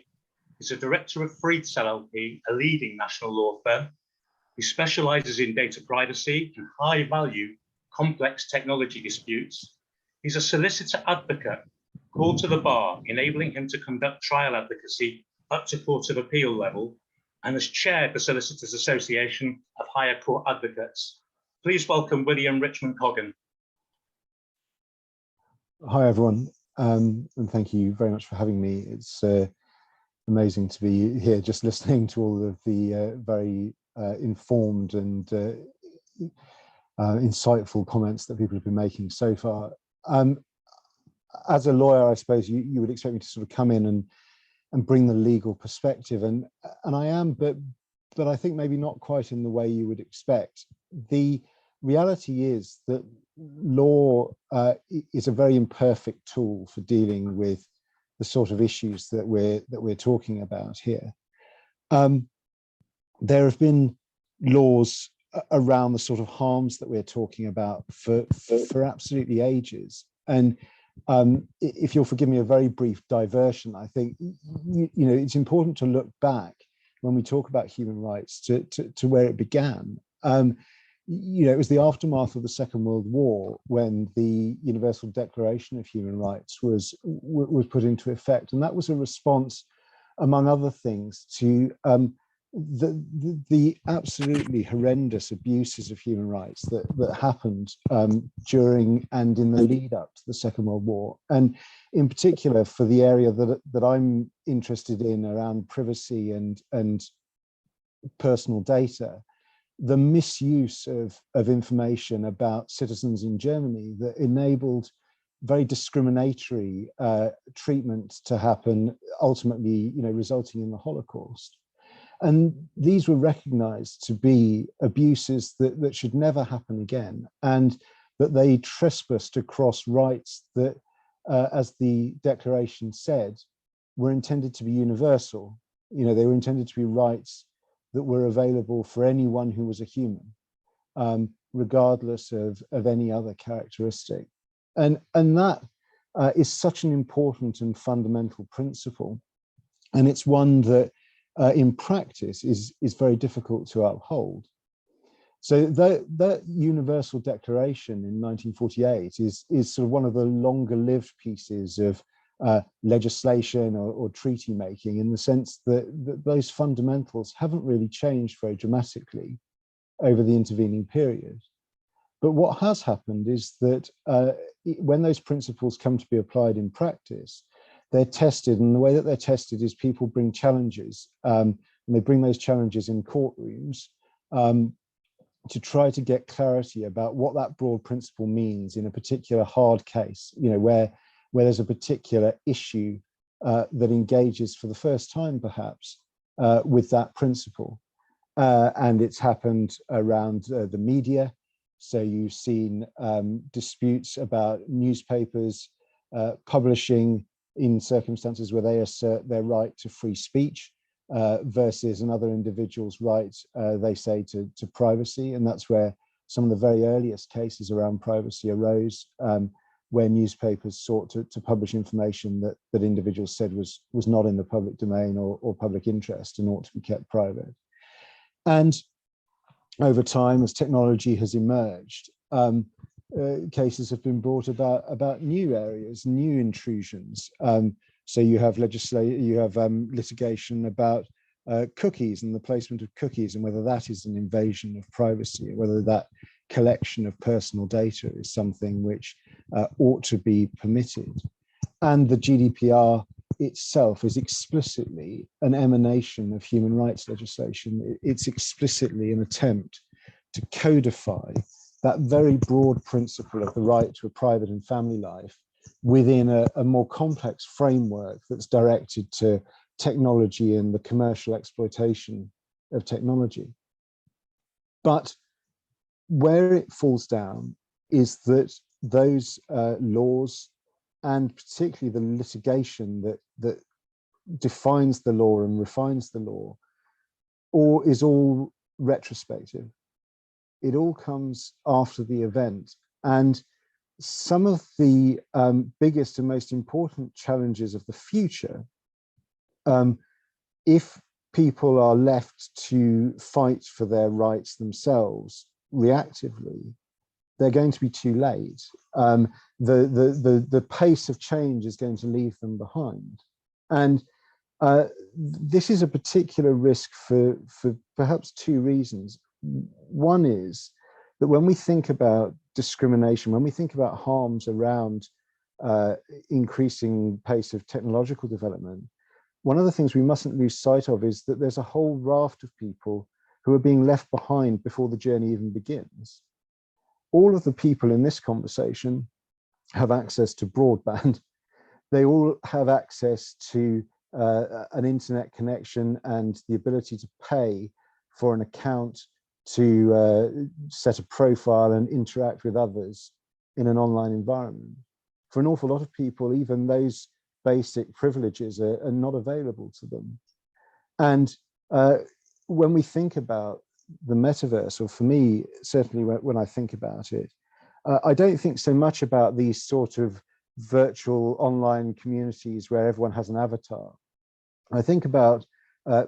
Speaker 3: He's a director of Freeds LLP, a leading national law firm. He specializes in data privacy and high-value, complex technology disputes. He's a solicitor advocate called to the bar, enabling him to conduct trial advocacy up to Court of Appeal level and has chaired the Solicitors Association of Higher Court Advocates. Please welcome William Richmond Coggin.
Speaker 9: Hi, everyone, and thank you very much for having me. It's amazing to be here just listening to all of the very informed and insightful comments that people have been making so far. As a lawyer, I suppose you would expect me to sort of come in and bring the legal perspective, and I am, but I think maybe not quite in the way you would expect. The reality is that law is a very imperfect tool for dealing with the sort of issues that we're talking about here. There have been laws around the sort of harms that we're talking about for absolutely ages. And if you'll forgive me a very brief diversion, I think you know it's important to look back when we talk about human rights to where it began. You know, it was the aftermath of the Second World War when the Universal Declaration of Human Rights was put into effect, and that was a response, among other things, to the absolutely horrendous abuses of human rights that happened during and in the lead up to the Second World War, and in particular for the area that I'm interested in around privacy and personal data. The misuse of information about citizens in Germany that enabled very discriminatory treatment to happen, ultimately, you know, resulting in the Holocaust. And these were recognized to be abuses that should never happen again, and that they trespassed across rights that, as the Declaration said, were intended to be universal. You know, they were intended to be rights that were available for anyone who was a human, regardless of any other characteristic. And that is such an important and fundamental principle. And it's one that in practice is very difficult to uphold. So that Universal Declaration in 1948 is sort of one of the longer lived pieces of legislation or treaty making, in the sense that those fundamentals haven't really changed very dramatically over the intervening period. But what has happened is that when those principles come to be applied in practice, they're tested, and the way that they're tested is people bring challenges, and they bring those challenges in courtrooms to try to get clarity about what that broad principle means in a particular hard case, you know, where there's a particular issue that engages for the first time, perhaps, with that principle. And it's happened around the media. So you've seen disputes about newspapers publishing in circumstances where they assert their right to free speech versus another individual's right, they say, to privacy. And that's where some of the very earliest cases around privacy arose, where newspapers sought to publish information that individuals said was not in the public domain or public interest and ought to be kept private. And over time, as technology has emerged, cases have been brought about new areas, new intrusions. So you have litigation about cookies and the placement of cookies, and whether that is an invasion of privacy, or whether that collection of personal data is something which ought to be permitted. And the GDPR itself is explicitly an emanation of human rights legislation. It's explicitly an attempt to codify that very broad principle of the right to a private and family life within a more complex framework that's directed to technology and the commercial exploitation of technology. But where it falls down is that those laws, and particularly the litigation that defines the law and refines the law, is all retrospective. It all comes after the event. And some of the biggest and most important challenges of the future, if people are left to fight for their rights themselves reactively, they're going to be too late. The pace of change is going to leave them behind. And This is a particular risk for perhaps two reasons. One is that when we think about discrimination, when we think about harms around increasing pace of technological development, one of the things we mustn't lose sight of is that there's a whole raft of people who are being left behind before the journey even begins. All of the people in this conversation have access to broadband. They all have access to an internet connection and the ability to pay for an account, to set a profile and interact with others in an online environment. For an awful lot of people, even those basic privileges are not available to them. And when we think about the metaverse, or for me, certainly when I think about it, I don't think so much about these sort of virtual online communities where everyone has an avatar. I think about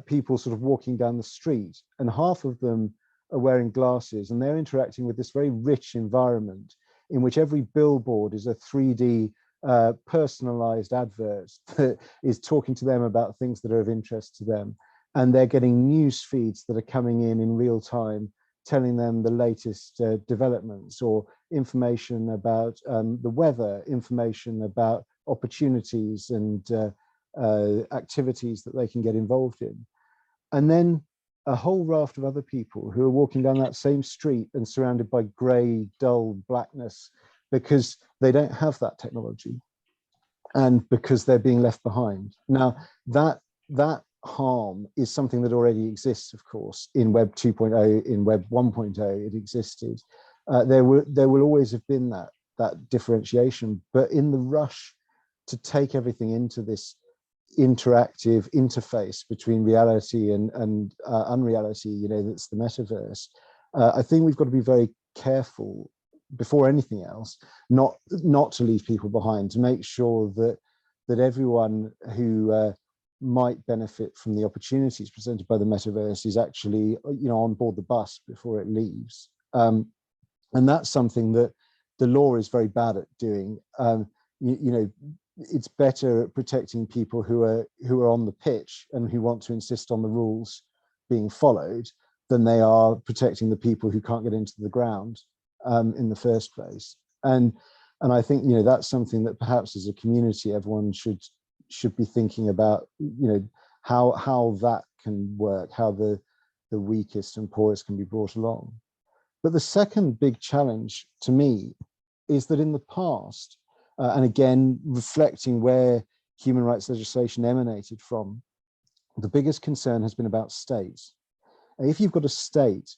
Speaker 9: people sort of walking down the street, and half of them are wearing glasses, and they're interacting with this very rich environment in which every billboard is a 3D personalized advert that is talking to them about things that are of interest to them. And they're getting news feeds that are coming in real time, telling them the latest developments or information about the weather, information about opportunities and activities that they can get involved in. And then a whole raft of other people who are walking down that same street and surrounded by grey, dull blackness because they don't have that technology and because they're being left behind. Now, that harm is something that already exists, of course, in Web 2.0, in Web 1.0, it existed. There will always have been that differentiation, but in the rush to take everything into this interactive interface between reality and unreality, you know, that's the metaverse, I think we've got to be very careful before anything else, not to leave people behind, to make sure that everyone who might benefit from the opportunities presented by the metaverse is actually, you know, on board the bus before it leaves. And that's something that the law is very bad at doing. You know, it's better at protecting people who are on the pitch and who want to insist on the rules being followed than they are protecting the people who can't get into the ground in the first place. And I think, you know, that's something that perhaps as a community everyone should be thinking about, you know, how that can work, how the weakest and poorest can be brought along. But the second big challenge to me is that in the past, and again, reflecting where human rights legislation emanated from, the biggest concern has been about states. If you've got a state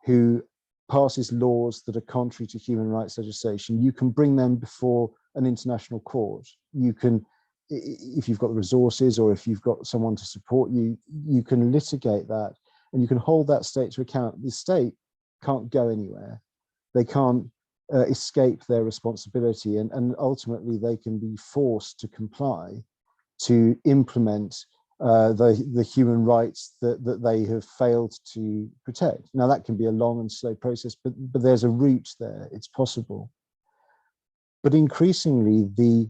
Speaker 9: who passes laws that are contrary to human rights legislation, you can bring them before an international court. You can, if you've got the resources or if you've got someone to support you, you can litigate that and you can hold that state to account. The state can't go anywhere. They can't escape their responsibility, and ultimately they can be forced to comply to implement the human rights that they have failed to protect. Now that can be a long and slow process, but there's a route there, it's possible. But increasingly the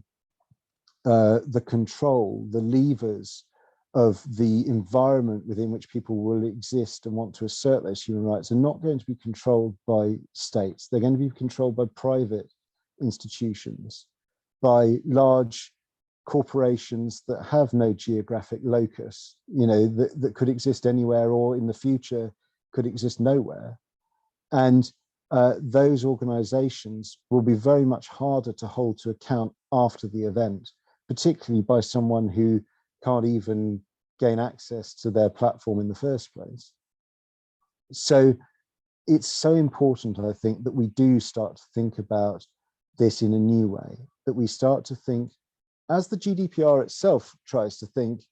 Speaker 9: control, the levers of the environment within which people will exist and want to assert those human rights are not going to be controlled by states. They're going to be controlled by private institutions, by large corporations that have no geographic locus, you know, that could exist anywhere or in the future could exist nowhere. And those organizations will be very much harder to hold to account after the event, particularly by someone who can't even gain access to their platform in the first place. So it's so important, I think, that we do start to think about this in a new way, that we start to think, as the GDPR itself tries to think,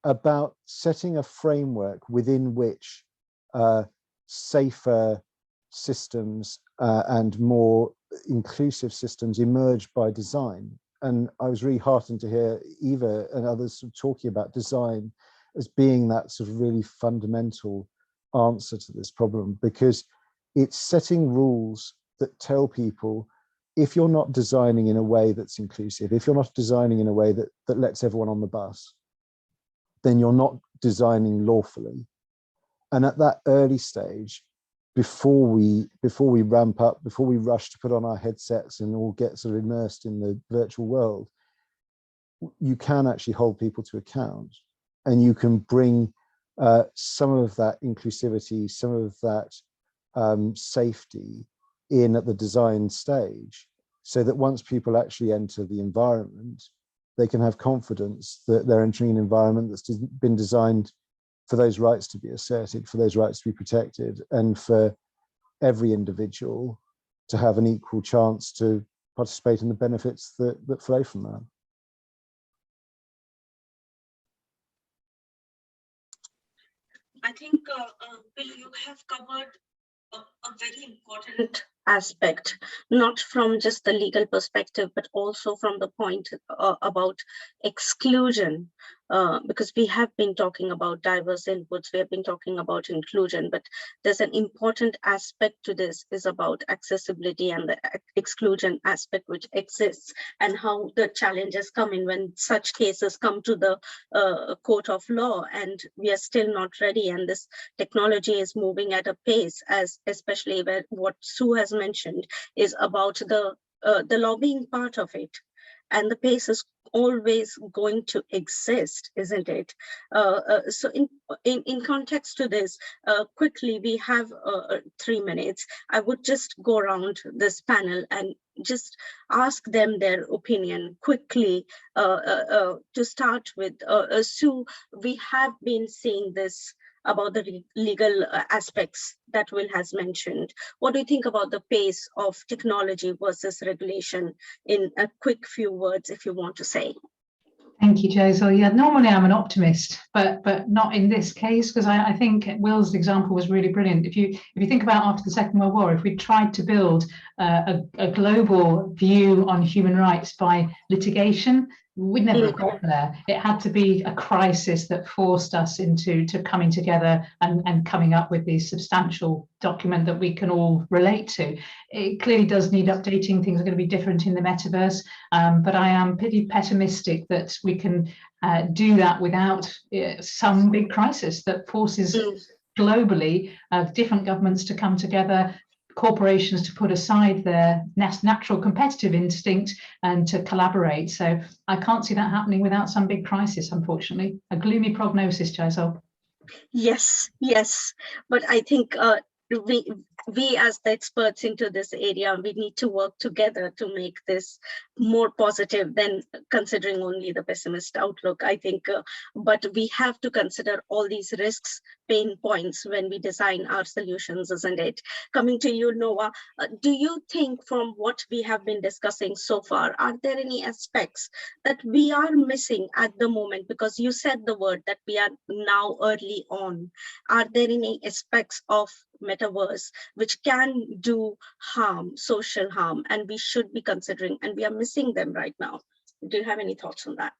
Speaker 9: about setting a framework within which safer systems and more inclusive systems emerge by design. And I was really heartened to hear Eva and others talking about design as being that sort of really fundamental answer to this problem, because it's setting rules that tell people, if you're not designing in a way that's inclusive, if you're not designing in a way that lets everyone on the bus, then you're not designing lawfully. And at that early stage, before we ramp up, before we rush to put on our headsets and all get sort of immersed in the virtual world, you can actually hold people to account, and you can bring some of that inclusivity, some of that safety in at the design stage, so that once people actually enter the environment, they can have confidence that they're entering an environment that's been designed for those rights to be asserted, for those rights to be protected, and for every individual to have an equal chance to participate in the benefits that flow from that.
Speaker 7: I think, Bill, you have covered a very important aspect, not from just the legal perspective, but also from the point about exclusion, because we have been talking about diverse inputs, we have been talking about inclusion, but there's an important aspect to this is about accessibility and the exclusion aspect which exists, and how the challenges come in when such cases come to the court of law, and we are still not ready, and this technology is moving at a pace, as especially where what Sue has mentioned is about the lobbying part of it, and the pace is always going to exist, isn't it? So in context to this, quickly, we have 3 minutes. I would just go around this panel and just ask them their opinion quickly. To start with, Sue, we have been seeing this about the legal aspects that Will has mentioned. What do you think about the pace of technology versus regulation, in a quick few words, if you want to say?
Speaker 5: Thank you, Josel. Yeah, normally I'm an optimist, but not in this case, because I think Will's example was really brilliant. If you think about after the Second World War, if we tried to build a global view on human rights by litigation, we'd never have got there. It had to be a crisis that forced us into coming together and coming up with this substantial document that we can all relate to. It clearly does need updating. Things are going to be different in the metaverse, but I am pretty pessimistic that we can do that without some big crisis that forces globally different governments to come together, corporations to put aside their natural competitive instinct and to collaborate. So I can't see that happening without some big crisis, unfortunately. A gloomy prognosis, Josel.
Speaker 7: Yes, but I think we as the experts into this area, we need to work together to make this more positive than considering only the pessimist outlook, I think. But we have to consider all these risks, pain points when we design our solutions, isn't it? Coming to you, Noah, do you think from what we have been discussing so far, are there any aspects that we are missing at the moment? Because you said the word that we are now early on. Are there any aspects of metaverse which can do harm, social harm, and we should be considering, and we are missing them right now? Do you have any thoughts on that?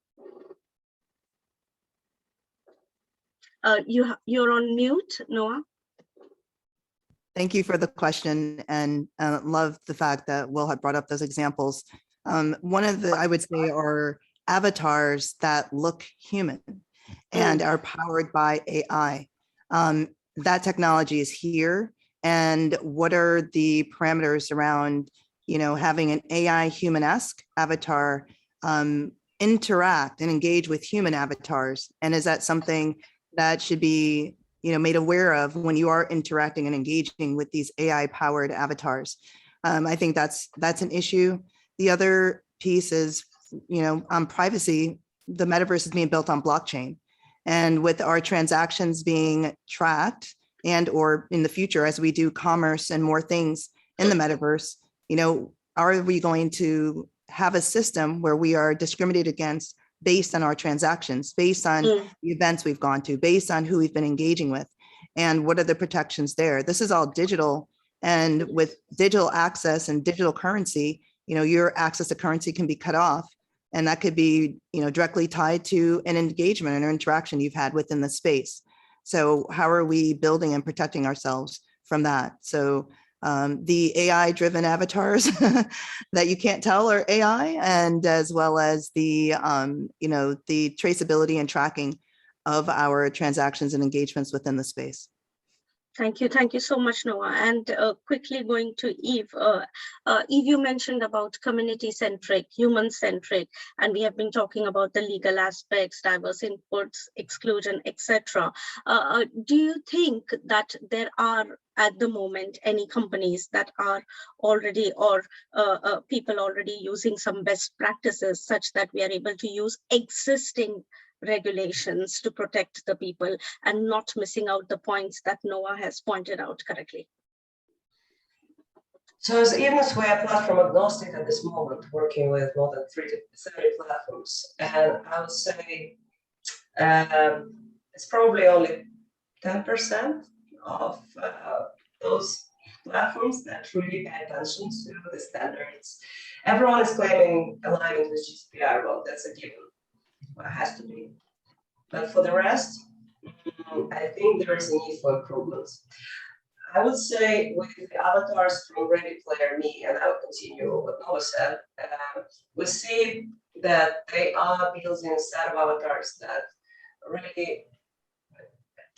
Speaker 7: You're on mute, Noah.
Speaker 6: Thank you for the question, and love the fact that Will had brought up those examples. One of the, I would say, are avatars that look human and are powered by AI. That technology is here, and what are the parameters around, having an AI human-esque avatar interact and engage with human avatars? And is that something that should be, made aware of when you are interacting and engaging with these AI-powered avatars? I think that's an issue. The other piece is, on privacy. The metaverse is being built on blockchain. And with our transactions being tracked, and or in the future, as we do commerce and more things in the metaverse, are we going to have a system where we are discriminated against based on our transactions, based on the events we've gone to, based on who we've been engaging with, and what are the protections there? This is all digital, and with digital access and digital currency, your access to currency can be cut off. And that could be, directly tied to an engagement and an interaction you've had within the space. So how are we building and protecting ourselves from that? So the AI-driven avatars that you can't tell are AI, and as well as the, the traceability and tracking of our transactions and engagements within the space.
Speaker 7: Thank you so much, Noah. And quickly going to Eve. Eve, you mentioned about community-centric, human-centric, and we have been talking about the legal aspects, diverse inputs, exclusion, etc. Do you think that there are at the moment any companies that are already or people already using some best practices such that we are able to use existing regulations to protect the people and not missing out the points that Noah has pointed out correctly?
Speaker 8: So as Evenus, we are platform agnostic at this moment, working with more than 30 platforms. And I would say it's probably only 10% of those platforms that really pay attention to the standards. Everyone is claiming alignment with GDPR. Well, that's a given. It has to be. But for the rest, I think there is a need for improvements. I would say with the avatars from Ready Player Me, and I will continue what Noah said, we see that they are building a set of avatars that really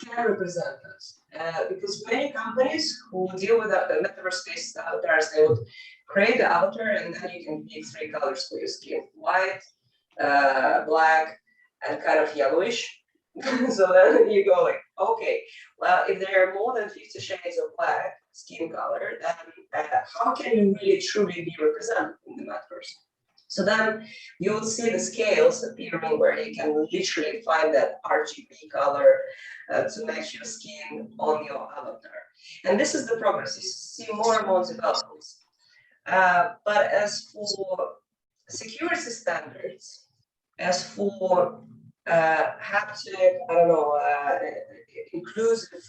Speaker 8: can represent us. Because many companies who deal with the metaverse-based avatars, they would create the avatar and then you can pick 3 colors for your skin: white, black, and kind of yellowish. So then you go like, okay, well, if there are more than 50 shades of black skin color, then how can you really truly be represented in the metaverse? So then you will see the scales appearing where you can literally find that RGB color to match your skin on your avatar. And this is the progress. You see more and more developments. But as for security standards, as for haptic, inclusive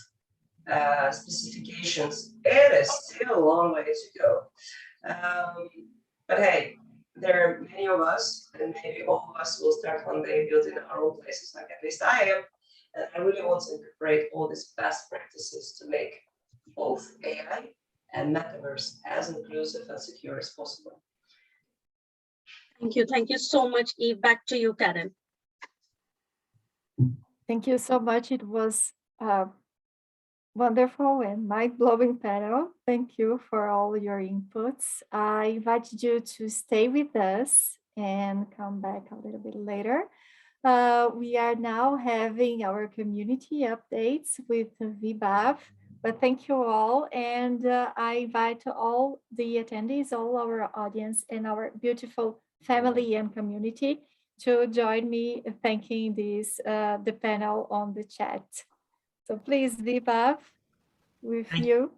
Speaker 8: specifications, it is still a long way to go. But hey, there are many of us, and maybe all of us will start one day building our own places, like at least I am. And I really want to incorporate all these best practices to make both AI and Metaverse as inclusive and secure as possible.
Speaker 7: Thank you so much, Eve. Back to you, Karen.
Speaker 2: Thank you so much. It was wonderful and mind-blowing panel. Thank you for all your inputs. I invite you to stay with us and come back a little bit later. We are now having our community updates with VBAV, but thank you all. And I invite all the attendees, all our audience and our beautiful family and community to join me thanking the panel on the chat. So please, Vibhav, with you.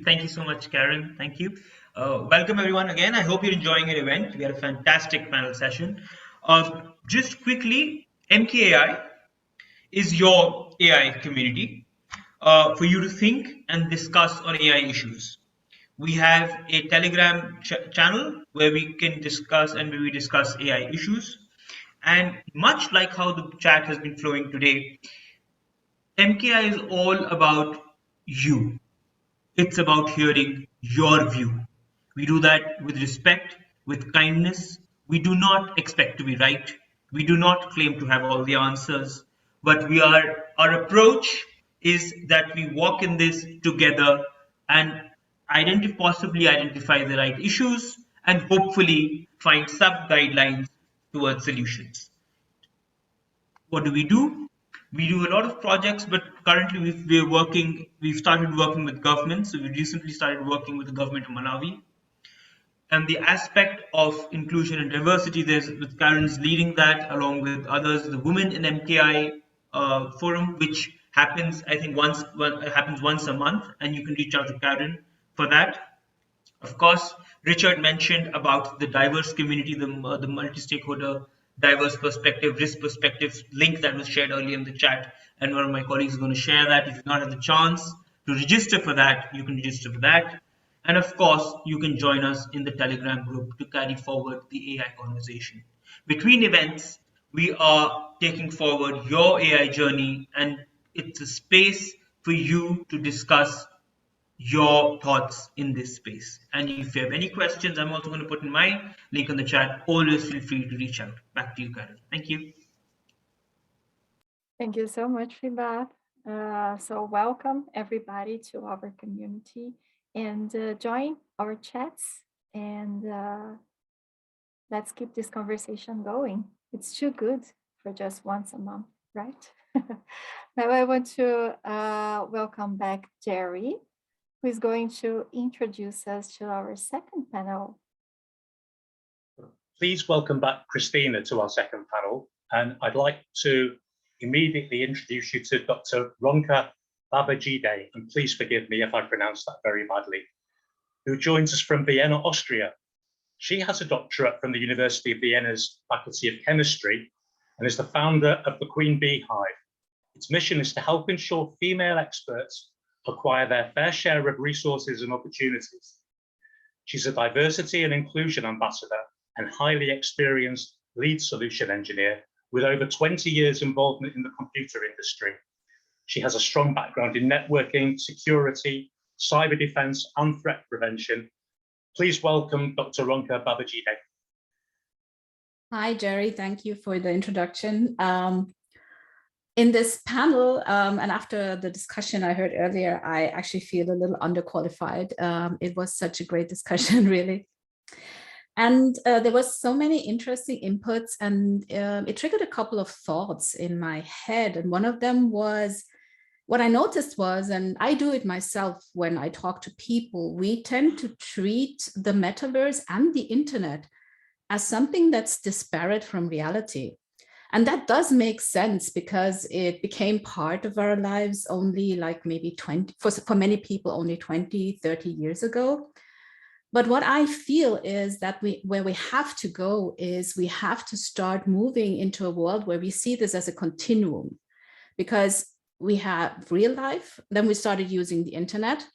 Speaker 10: Thank you so much, Karen. Thank you. Welcome everyone again. I hope you're enjoying your event. We had a fantastic panel session. Just quickly, MKAI is your AI community for you to think and discuss on AI issues. We have a Telegram channel where we can discuss and where we discuss AI issues. And much like how the chat has been flowing today, MKAI is all about you. It's about hearing your view. We do that with respect, with kindness. We do not expect to be right. We do not claim to have all the answers, but our approach is that we walk in this together and possibly identify the right issues and hopefully find sub-guidelines towards solutions. What do? We do a lot of projects, but currently we've started working with government. So we recently started working with the government of Malawi. And the aspect of inclusion and diversity, with Karen's leading that along with others, the Women in MKAI Forum, which happens, I think, once a month, and you can reach out to Karen for that. Of course, Richard mentioned about the diverse community, the multi-stakeholder diverse perspective, risk perspective link that was shared earlier in the chat, and one of my colleagues is going to share that. If you've not had the chance to register for that, you can register for that. And of course, you can join us in the Telegram group to carry forward the AI conversation. Between events, we are taking forward your AI journey, and it's a space for you to discuss your thoughts in this space. And if you have any questions, I'm also going to put in my link in the chat. Always feel free to reach out. Back to you, Karen. Thank you.
Speaker 2: Thank you so much, Fibat. So welcome everybody to our community and join our chats and let's keep this conversation going. It's too good for just once a month, right? Now I want to welcome back Jerry, who is going to introduce us to our second panel.
Speaker 3: Please welcome back Christina to our second panel. And I'd like to immediately introduce you to Dr. Ronka Babajide, and please forgive me if I pronounce that very badly, who joins us from Vienna, Austria. She has a doctorate from the University of Vienna's Faculty of Chemistry and is the founder of the Queen Bee Hive. Its mission is to help ensure female experts acquire their fair share of resources and opportunities. She's a diversity and inclusion ambassador and highly experienced lead solution engineer with over 20 years involvement in the computer industry. She has a strong background in networking, security, cyber defense, and threat prevention. Please welcome Dr. Ronka Babajide.
Speaker 11: Hi, Jerry. Thank you for the introduction. In this panel, and after the discussion I heard earlier, I actually feel a little underqualified. It was such a great discussion, really. And there was so many interesting inputs, and it triggered a couple of thoughts in my head. And one of them was, what I noticed was, and I do it myself when I talk to people, we tend to treat the metaverse and the internet as something that's disparate from reality. And that does make sense because it became part of our lives only like maybe for many people, only 20, 30 years ago. But what I feel is that where we have to go is we have to start moving into a world where we see this as a continuum, because we have real life, then we started using the internet,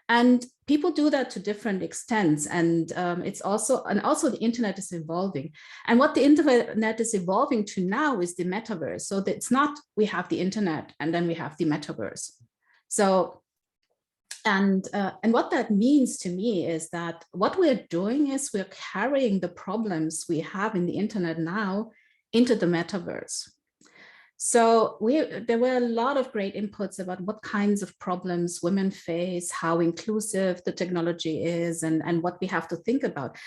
Speaker 11: and people do that to different extents. And also the internet is evolving. And what the internet is evolving to now is the metaverse. So that it's not we have the internet and then we have the metaverse. So, and what that means to me is that what we're doing is we're carrying the problems we have in the internet now into the metaverse. So there were a lot of great inputs about what kinds of problems women face, how inclusive the technology is, and what we have to think about.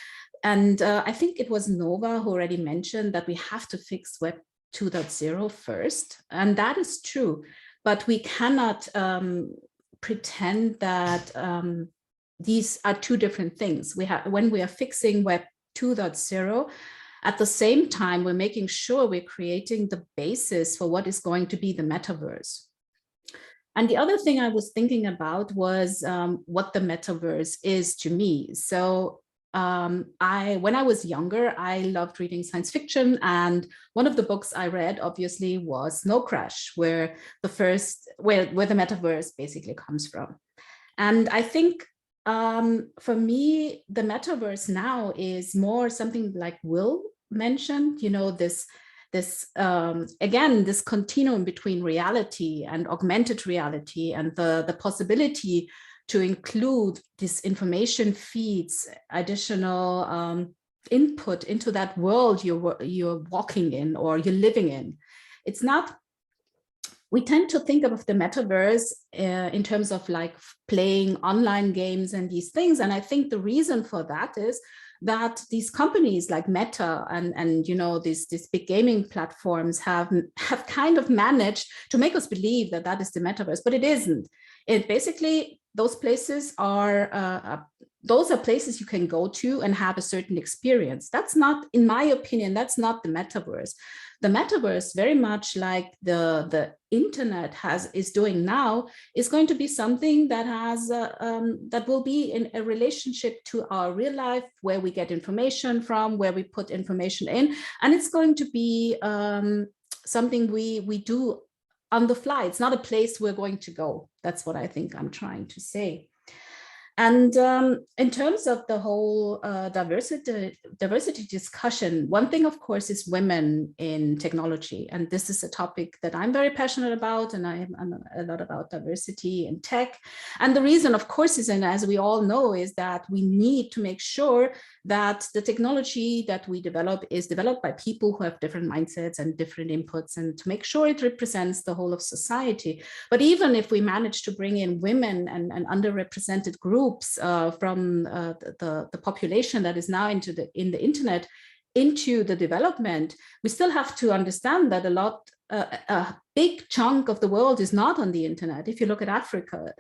Speaker 11: And I think it was Nova who already mentioned that we have to fix Web 2.0 first. And that is true, but we cannot pretend that these are two different things. When we are fixing Web 2.0, at the same time, we're making sure we're creating the basis for what is going to be the metaverse. And the other thing I was thinking about was what the metaverse is to me. So when I was younger, I loved reading science fiction. And one of the books I read, obviously, was Snow Crash, where the metaverse basically comes from. And I think for me, the metaverse now is more something like Will mentioned, you know, this continuum between reality and augmented reality, and the possibility to include this information feeds, additional input into that world you're walking in or you're living in. It's not, we tend to think of the metaverse in terms of like playing online games and these things. And I think the reason for that is that these companies like Meta and you know, these big gaming platforms have kind of managed to make us believe that that is the metaverse, but it isn't. It basically, those places are places you can go to and have a certain experience. That's not, in my opinion, that's not the metaverse. The metaverse, very much like the internet is doing now, is going to be something that has that will be in a relationship to our real life, where we get information from, where we put information in, and it's going to be something we do on the fly. It's not a place we're going to go. That's what I think I'm trying to say. And in terms of the whole diversity discussion, one thing, of course, is women in technology. And this is a topic that I'm very passionate about, and I'm a lot about diversity in tech. And the reason, of course, is, and as we all know, is that we need to make sure that the technology that we develop is developed by people who have different mindsets and different inputs, and to make sure it represents the whole of society. But even if we manage to bring in women and underrepresented groups from the population that is now in the internet into the development, we still have to understand that a big chunk of the world is not on the internet. If you look at Africa,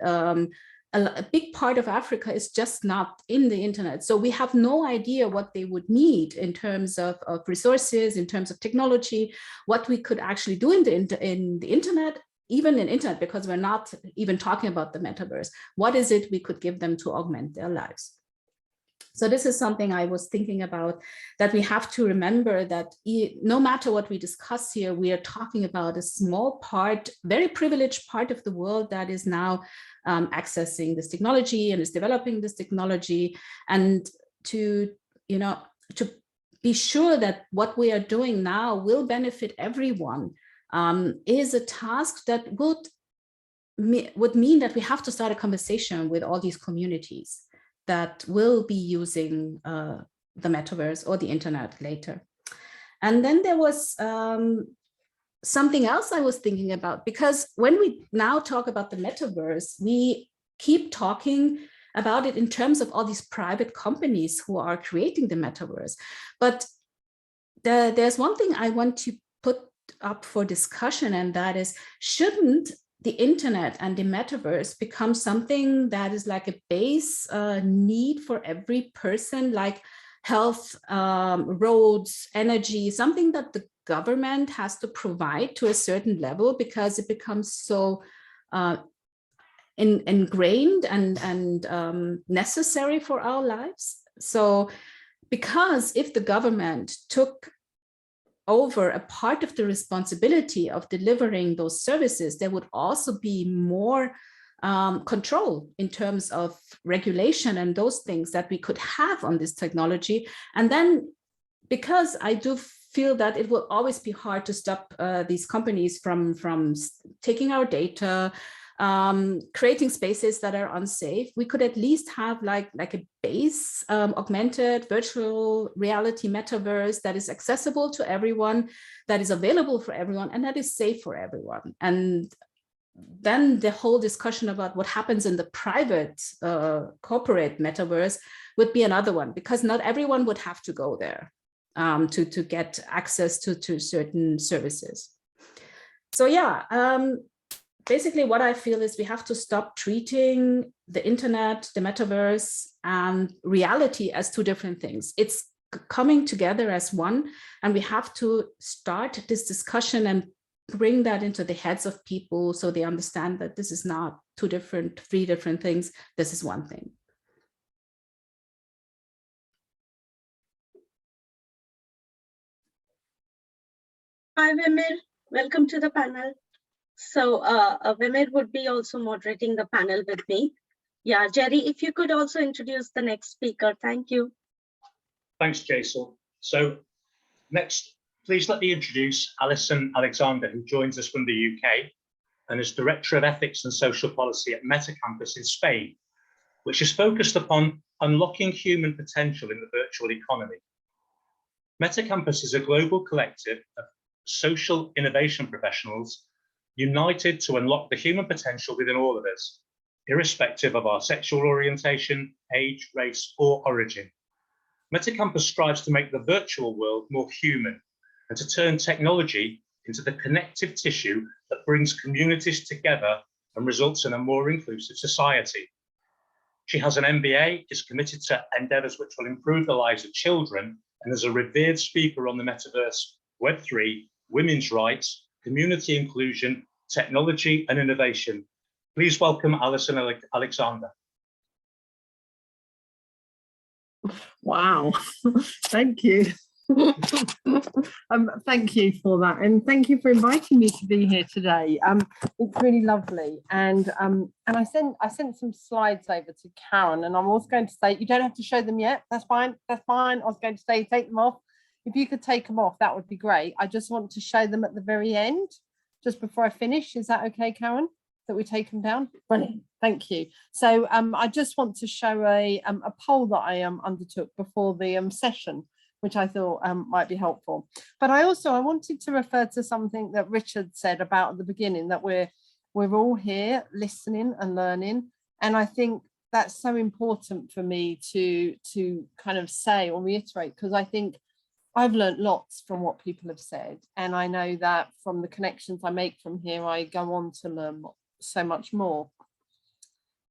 Speaker 11: a big part of Africa is just not in the internet. So we have no idea what they would need in terms of resources, in terms of technology, what we could actually do in the internet, even in internet, because we're not even talking about the metaverse. What is it we could give them to augment their lives? So this is something I was thinking about, that we have to remember that no matter what we discuss here, we are talking about a small part, very privileged part of the world that is now accessing this technology and is developing this technology. And to be sure that what we are doing now will benefit everyone is a task that would mean that we have to start a conversation with all these communities that will be using the metaverse or the internet later. And then there was something else I was thinking about, because when we now talk about the metaverse, we keep talking about it in terms of all these private companies who are creating the metaverse. But there's one thing I want to put up for discussion, and that is, shouldn't the internet and the metaverse become something that is like a base need for every person, like health, roads, energy, something that the government has to provide to a certain level, because it becomes so ingrained and necessary for our lives? So, because if the government took over a part of the responsibility of delivering those services, there would also be more control in terms of regulation and those things that we could have on this technology. And then, because I do feel that it will always be hard to stop these companies from taking our data, creating spaces that are unsafe, we could at least have like a base augmented virtual reality metaverse that is accessible to everyone, that is available for everyone, and that is safe for everyone. And then the whole discussion about what happens in the private corporate metaverse would be another one, because not everyone would have to go there to get access to certain services. So yeah, basically what I feel is we have to stop treating the internet, the metaverse, and reality as two different things. It's coming together as one, and we have to start this discussion and bring that into the heads of people so they understand that this is not three different things. This is one thing.
Speaker 7: Hi, Vimir. Welcome to the panel. So Vimir would be also moderating the panel with me. Yeah, Jerry, if you could also introduce the next speaker. Thank you.
Speaker 3: Thanks, Jason. So next, please let me introduce Alison Alexander, who joins us from the UK and is Director of Ethics and Social Policy at Meta Campus in Spain, which is focused upon unlocking human potential in the virtual economy. Meta Campus is a global collective of social innovation professionals united to unlock the human potential within all of us, irrespective of our sexual orientation, age, race, or origin. Meta Campus strives to make the virtual world more human and to turn technology into the connective tissue that brings communities together and results in a more inclusive society. She has an MBA, is committed to endeavours which will improve the lives of children, and is a revered speaker on the metaverse, Web3, women's rights, community inclusion, technology and innovation. Please welcome Alison Alexander.
Speaker 12: Wow, thank you. Thank you for that, and thank you for inviting me to be here today. It's really lovely, and I sent some slides over to Karen, and I'm also going to say you don't have to show them yet. That's fine. That's fine. I was going to say take them off. If you could take them off, that would be great. I just want to show them at the very end, just before I finish. Is that okay, Karen? That we take them down? Brilliant. Thank you. So I just want to show a poll that I undertook before the session, which I thought might be helpful. But I wanted to refer to something that Richard said about at the beginning, that we're all here listening and learning. And I think that's so important for me to kind of say or reiterate, because I think I've learned lots from what people have said. And I know that from the connections I make from here, I go on to learn so much more.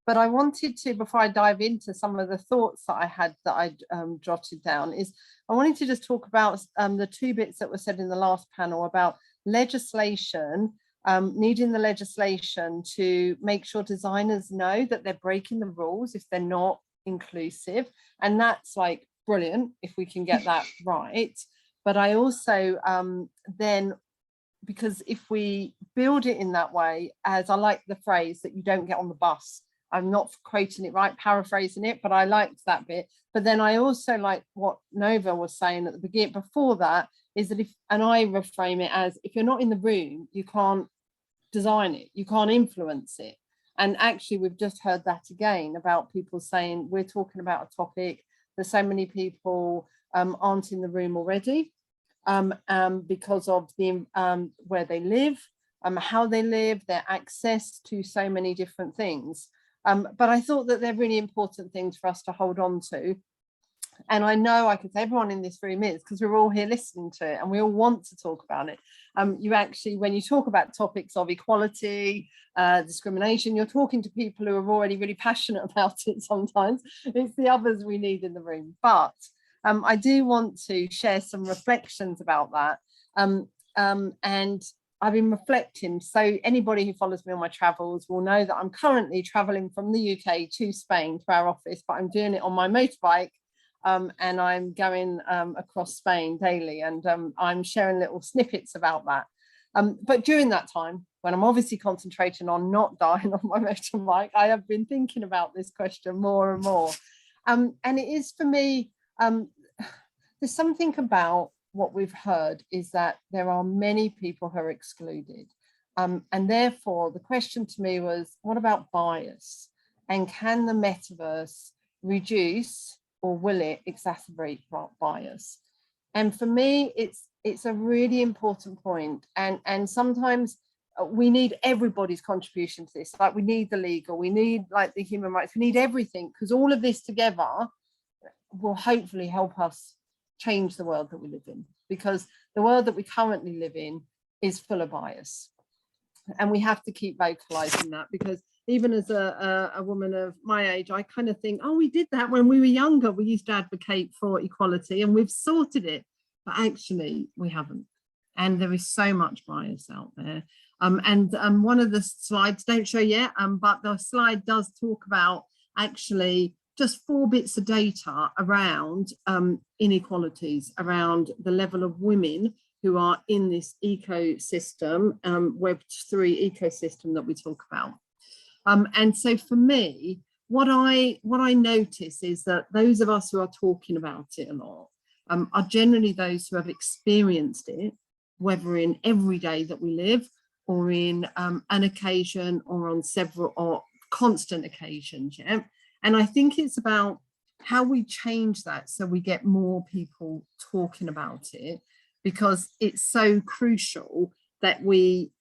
Speaker 12: But I wanted to, before I dive into some of the thoughts that I had that I jotted down, is I wanted to just talk about the two bits that were said in the last panel about legislation, needing the legislation to make sure designers know that they're breaking the rules if they're not inclusive. And that's like brilliant if we can get that right. But I also then, because if we build it in that way, as I like the phrase that you don't get on the bus, I'm not quoting it right, paraphrasing it, but I liked that bit. But then I also like what Nova was saying at the beginning before that, is that and I reframe it as, if you're not in the room, you can't design it, you can't influence it. And actually, we've just heard that again about people saying, we're talking about a topic, there's so many people aren't in the room already because of the where they live, how they live, their access to so many different things. But I thought that they're really important things for us to hold on to. And I know I could say everyone in this room is, because we're all here listening to it and we all want to talk about it. You actually, when you talk about topics of equality, discrimination, you're talking to people who are already really passionate about it sometimes. It's the others we need in the room. But I do want to share some reflections about that. And I've been reflecting. So anybody who follows me on my travels will know that I'm currently traveling from the UK to Spain to our office, but I'm doing it on my motorbike. And I'm going across Spain daily, and I'm sharing little snippets about that. But during that time, when I'm obviously concentrating on not dying on my motorbike, I have been thinking about this question more and more. And it is for me, there's something about what we've heard is that there are many people who are excluded. And therefore, the question to me was, what about bias? And can the metaverse reduce, or will it exacerbate bias? And for me, it's a really important point. And sometimes we need everybody's contribution to this. Like, we need the legal, we need like the human rights, we need everything, because all of this together will hopefully help us change the world that we live in, because the world that we currently live in is full of bias. And we have to keep vocalizing that, because even as a woman of my age, I kind of think, oh, we did that when we were younger. We used to advocate for equality and we've sorted it, but actually we haven't. And there is so much bias out there. And one of the slides, don't show yet, but the slide does talk about actually just 4 bits of data around inequalities, around the level of women who are in this ecosystem, Web3 ecosystem that we talk about. And so for me, what I notice is that those of us who are talking about it a lot are generally those who have experienced it, whether in every day that we live, or in an occasion, or on several or constant occasions. Yeah. And I think it's about how we change that so we get more people talking about it, because it's so crucial that we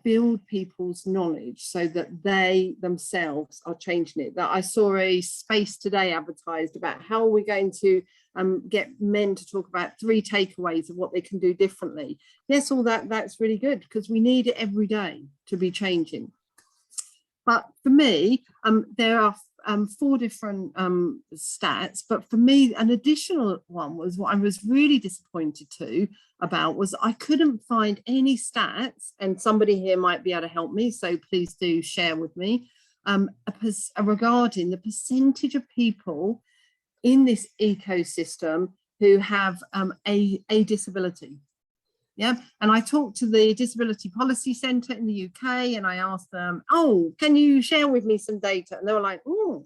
Speaker 12: build people's knowledge so that they themselves are changing it. That I saw a space today advertised about how are we going to get men to talk about 3 takeaways of what they can do differently. Yes, all that's really good, because we need it every day to be changing. But for me, there are 4 different stats, but for me, an additional one was what I was really disappointed about was I couldn't find any stats, and somebody here might be able to help me, so please do share with me, regarding the percentage of people in this ecosystem who have a disability. Yeah, and I talked to the Disability Policy Centre in the UK, and I asked them, oh, can you share with me some data? And they were like, oh,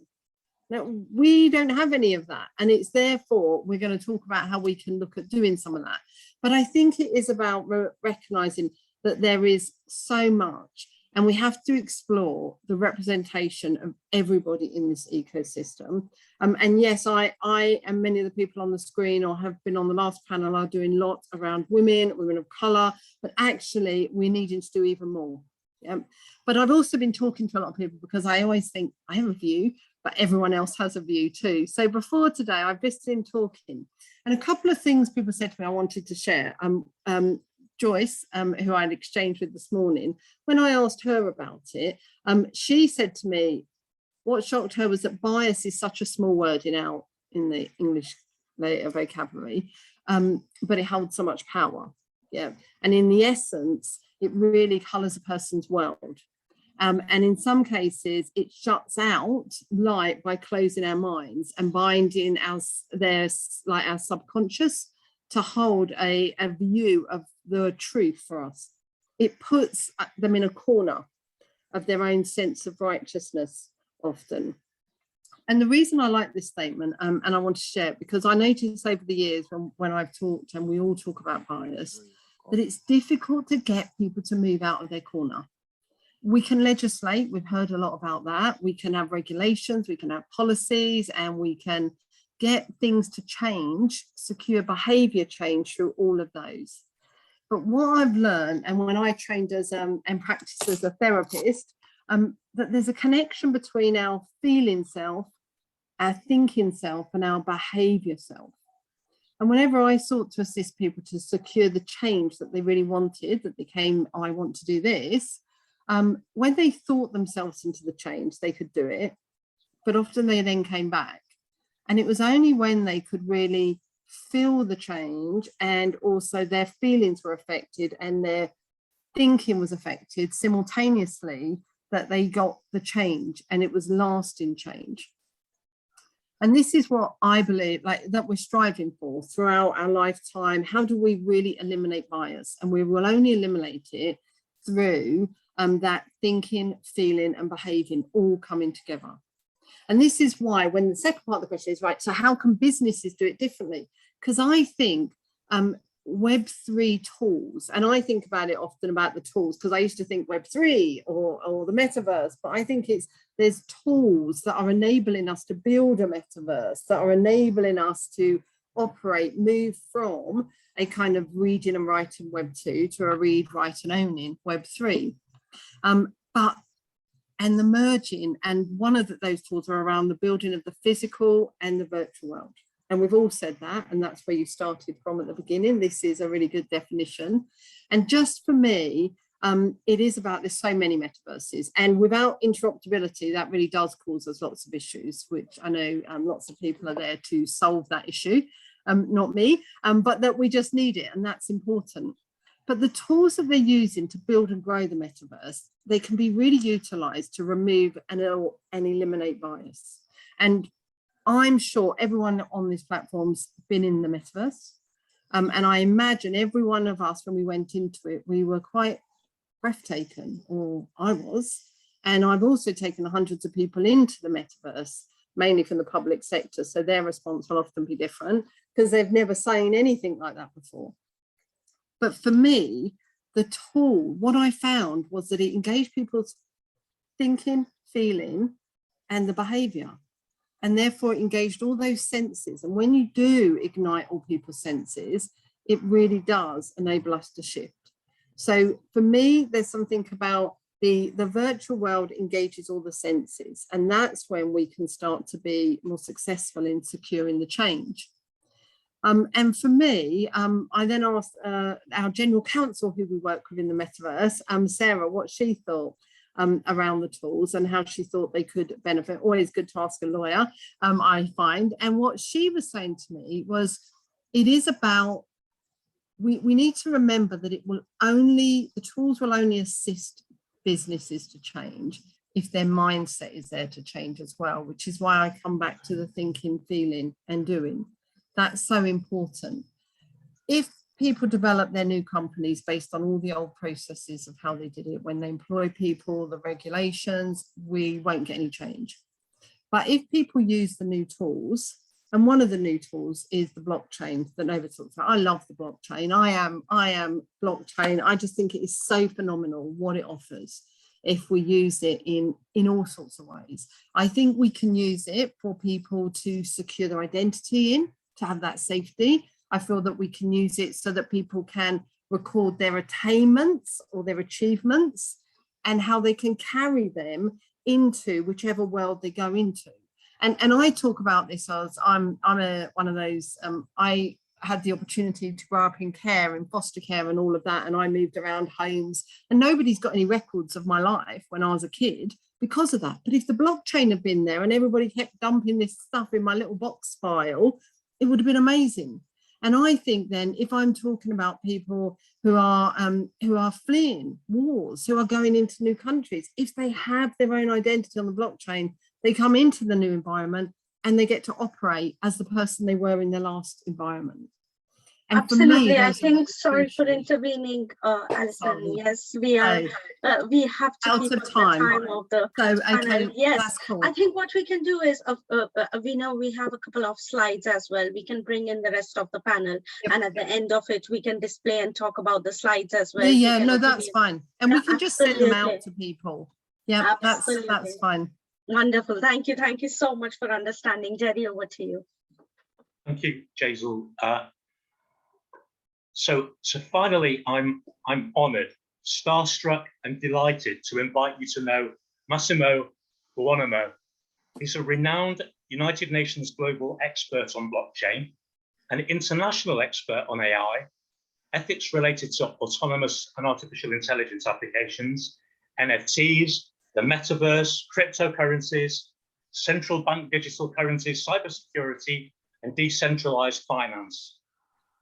Speaker 12: no, we don't have any of that. And it's therefore, we're going to talk about how we can look at doing some of that. But I think it is about recognising that there is so much, and we have to explore the representation of everybody in this ecosystem. And yes, I and many of the people on the screen or have been on the last panel are doing lots around women of colour, but actually we're needing to do even more. Yeah. But I've also been talking to a lot of people because I always think I have a view, but everyone else has a view too. So before today, I've just been talking, and a couple of things people said to me I wanted to share. Joyce, who I'd exchanged with this morning, when I asked her about it, she said to me, what shocked her was that bias is such a small word in the English vocabulary, but it holds so much power. Yeah, and in the essence, it really colours a person's world. And in some cases, it shuts out light by closing our minds and binding our subconscious to hold a view of the truth for us. It puts them in a corner of their own sense of righteousness often. And the reason I like this statement, and I want to share it, because I noticed over the years when I've talked, and we all talk about bias, that it's difficult to get people to move out of their corner. We can legislate, we've heard a lot about that. We can have regulations, we can have policies, and we can get things to change, secure behaviour change through all of those. But what I've learned, and when I trained as and practiced as a therapist, that there's a connection between our feeling self, our thinking self, and our behaviour self. And whenever I sought to assist people to secure the change that they really wanted, that became, I want to do this, when they thought themselves into the change, they could do it, but often they then came back. And it was only when they could really feel the change and also their feelings were affected and their thinking was affected simultaneously that they got the change, and it was lasting change. And this is what I believe that we're striving for throughout our lifetime. How do we really eliminate bias? And we will only eliminate it through that thinking, feeling and behaving all coming together. And this is why when the second part of the question is, right, so how can businesses do it differently? Because I think Web3 tools, and I think about it often about the tools, because I used to think Web3 or the Metaverse, but I think there's tools that are enabling us to build a Metaverse, that are enabling us to move from a kind of reading and writing Web2 to a read, write and own in Web3. And the merging, and one of those tools are around the building of the physical and the virtual world. And we've all said that, and that's where you started from at the beginning. This is a really good definition. And just for me, it is about, there's so many metaverses, and without interoperability, that really does cause us lots of issues, which I know lots of people are there to solve that issue, not me, but that we just need it, and that's important. But the tools that they're using to build and grow the metaverse, they can be really utilized to remove and eliminate bias. And I'm sure everyone on this platform's been in the metaverse. And I imagine every one of us, when we went into it, we were quite breathtaking, or I was. And I've also taken hundreds of people into the metaverse, mainly from the public sector. So their response will often be different because they've never seen anything like that before. But for me, the tool, what I found was that it engaged people's thinking, feeling, and the behavior. And therefore it engaged all those senses. And when you do ignite all people's senses, it really does enable us to shift. So for me, there's something about the virtual world engages all the senses. And that's when we can start to be more successful in securing the change. And for me, I then asked our general counsel, who we work with in the metaverse, Sarah, what she thought around the tools and how she thought they could benefit. Always good to ask a lawyer, I find. And what she was saying to me was, it is about, we need to remember that the tools will only assist businesses to change if their mindset is there to change as well, which is why I come back to the thinking, feeling and doing. That's so important. If people develop their new companies based on all the old processes of how they did it, when they employ people, the regulations, we won't get any change. But if people use the new tools, and one of the new tools is the blockchain that nobody talks about. I love the blockchain. I am blockchain. I just think it is so phenomenal what it offers if we use it in all sorts of ways. I think we can use it for people to secure their identity in, to have that safety. I feel that we can use it so that people can record their attainments or their achievements and how they can carry them into whichever world they go into. And I talk about this as I'm one of those, I had the opportunity to grow up in care, in foster care and all of that. And I moved around homes and nobody's got any records of my life when I was a kid because of that. But if the blockchain had been there and everybody kept dumping this stuff in my little box file, it would have been amazing. And I think then if I'm talking about people who are fleeing wars, who are going into new countries, if they have their own identity on the blockchain, they come into the new environment and they get to operate as the person they were in their last environment. And
Speaker 7: absolutely,
Speaker 12: for me,
Speaker 7: I think, sorry for intervening, Alison. Yes, we have to keep the time of the panel. Yes, cool. I think what we can do is, we know we have a couple of slides as well. We can bring in the rest of the panel, and at the end of it, we can display and talk about the slides as well.
Speaker 12: Yeah, no, that's fine. And we can just send them out to people. Yeah, that's fine.
Speaker 7: Wonderful. Thank you. Thank you so much for understanding. Jerry, over to you.
Speaker 3: Thank you, Jaisal. So finally, I'm honoured, starstruck, and delighted to invite you to know Massimo Buonanno. He's a renowned United Nations global expert on blockchain, an international expert on AI, ethics related to autonomous and artificial intelligence applications, NFTs, the Metaverse, cryptocurrencies, central bank digital currencies, cybersecurity, and decentralized finance.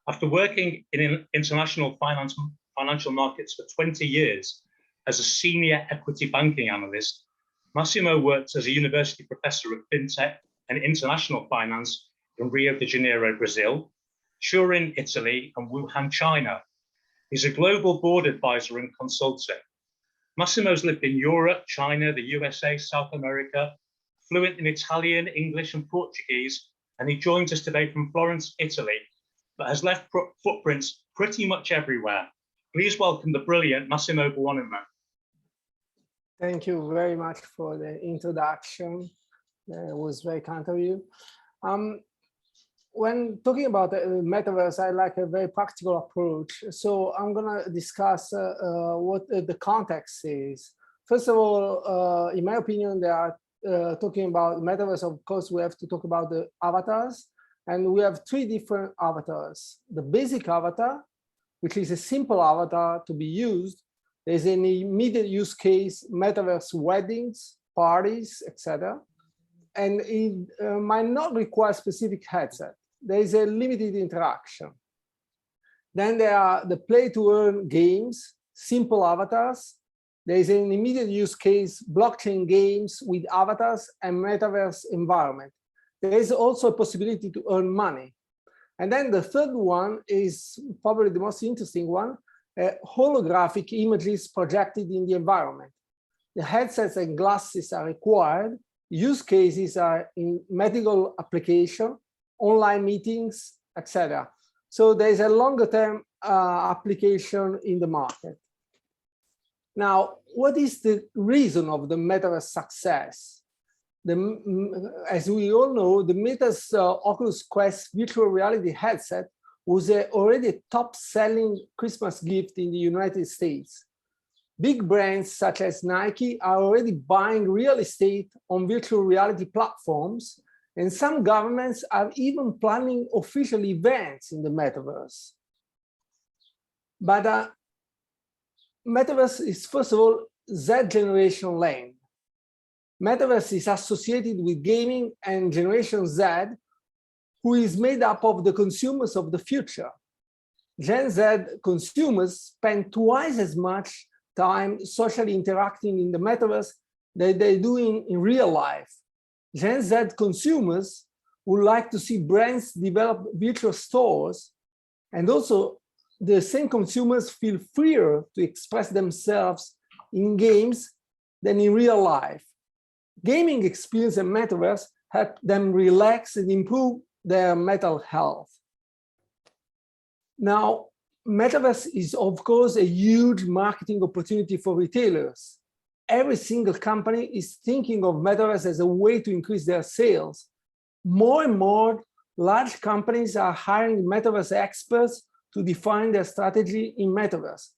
Speaker 3: After working in international financial markets for 20 years as a senior equity banking analyst, Massimo worked as a university professor of fintech and international finance in Rio de Janeiro, Brazil, Turin, Italy, and Wuhan, China. He's a global board advisor and consultant. Massimo's lived in Europe, China, the USA, South America, fluent in Italian, English, and Portuguese, and he joins us today from Florence, Italy, but has left footprints pretty much everywhere. Please welcome the brilliant Massimo Buonanno.
Speaker 13: Thank you very much for the introduction. It was very kind of you. When talking about the metaverse, I like a very practical approach. So I'm going to discuss what the context is. First of all, in my opinion, they are talking about metaverse. Of course, we have to talk about the avatars. And we have three different avatars. The basic avatar, which is a simple avatar to be used. There's an immediate use case, metaverse weddings, parties, etc. And it might not require specific headset. There is a limited interaction. Then there are the play-to-earn games, simple avatars. There is an immediate use case, blockchain games with avatars and metaverse environment. There is also a possibility to earn money. And then the third one is probably the most interesting one, holographic images projected in the environment. The headsets and glasses are required. Use cases are in medical application, online meetings, etc. So there is a longer term application in the market. Now, what is the reason of the metaverse success? As we all know, the Meta's Oculus Quest virtual reality headset was already a top-selling Christmas gift in the United States. Big brands such as Nike are already buying real estate on virtual reality platforms, and some governments are even planning official events in the metaverse. But metaverse is, first of all, Z generation land. Metaverse is associated with gaming and Generation Z, who is made up of the consumers of the future. Gen Z consumers spend twice as much time socially interacting in the metaverse than they do in real life. Gen Z consumers would like to see brands develop virtual stores, and also the same consumers feel freer to express themselves in games than in real life. Gaming experience and metaverse help them relax and improve their mental health. Now, metaverse is, of course, a huge marketing opportunity for retailers. Every single company is thinking of metaverse as a way to increase their sales. More and more large companies are hiring metaverse experts to define their strategy in metaverse.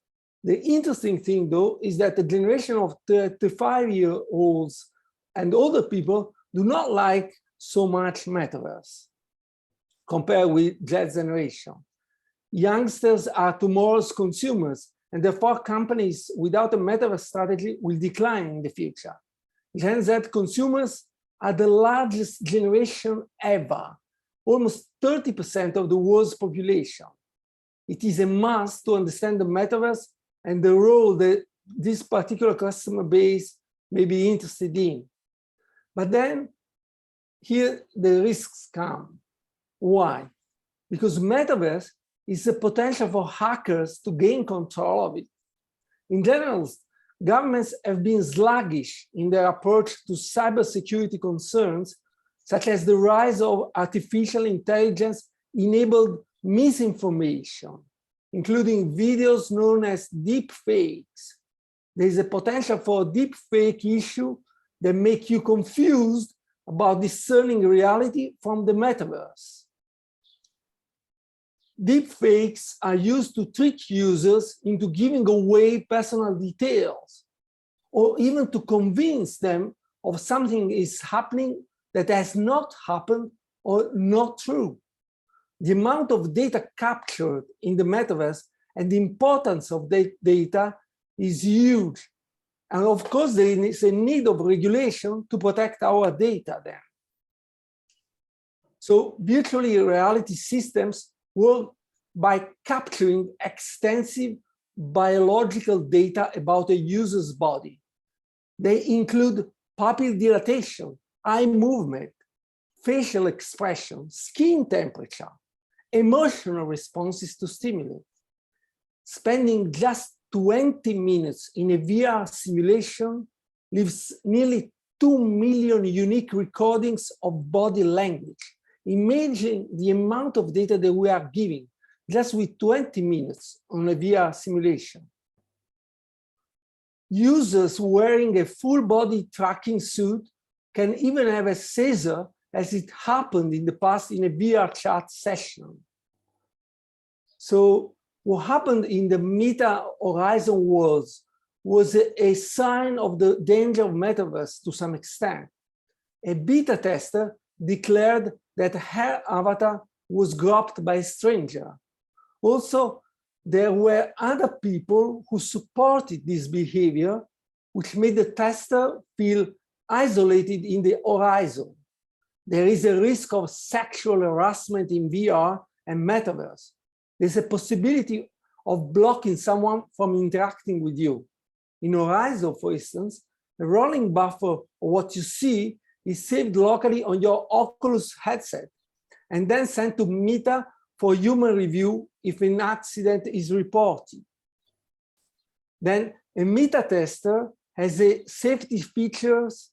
Speaker 13: The interesting thing, though, is that the generation of 35-year-olds and older people do not like so much metaverse compared with Z generation. Youngsters are tomorrow's consumers, and therefore companies without a metaverse strategy will decline in the future. Gen Z consumers are the largest generation ever, almost 30% of the world's population. It is a must to understand the metaverse and the role that this particular customer base may be interested in. But then here the risks come. Why? Because metaverse is a potential for hackers to gain control of it. In general, governments have been sluggish in their approach to cybersecurity concerns, such as the rise of artificial intelligence-enabled misinformation, including videos known as deep fakes. There is a potential for a deep fake issue that make you confused about discerning reality from the metaverse. Deep fakes are used to trick users into giving away personal details, or even to convince them of something is happening that has not happened or not true. The amount of data captured in the metaverse and the importance of data is huge. And of course, there is a need of regulation to protect our data there. So virtual reality systems work by capturing extensive biological data about a user's body. They include pupil dilatation, eye movement, facial expression, skin temperature, emotional responses to stimuli. Spending just 20 minutes in a VR simulation leaves nearly 2 million unique recordings of body language. Imagine the amount of data that we are giving just with 20 minutes on a VR simulation. Users wearing a full body tracking suit can even have a seizure, as it happened in the past in a VR chat session. So what happened in the Meta Horizon worlds was a sign of the danger of metaverse to some extent. A beta tester declared that her avatar was groped by a stranger. Also, there were other people who supported this behavior, which made the tester feel isolated in the horizon. There is a risk of sexual harassment in VR and metaverse. There's a possibility of blocking someone from interacting with you. In Horizon, for instance, a rolling buffer of what you see is saved locally on your Oculus headset and then sent to Meta for human review if an accident is reported. Then a Meta tester has a safety features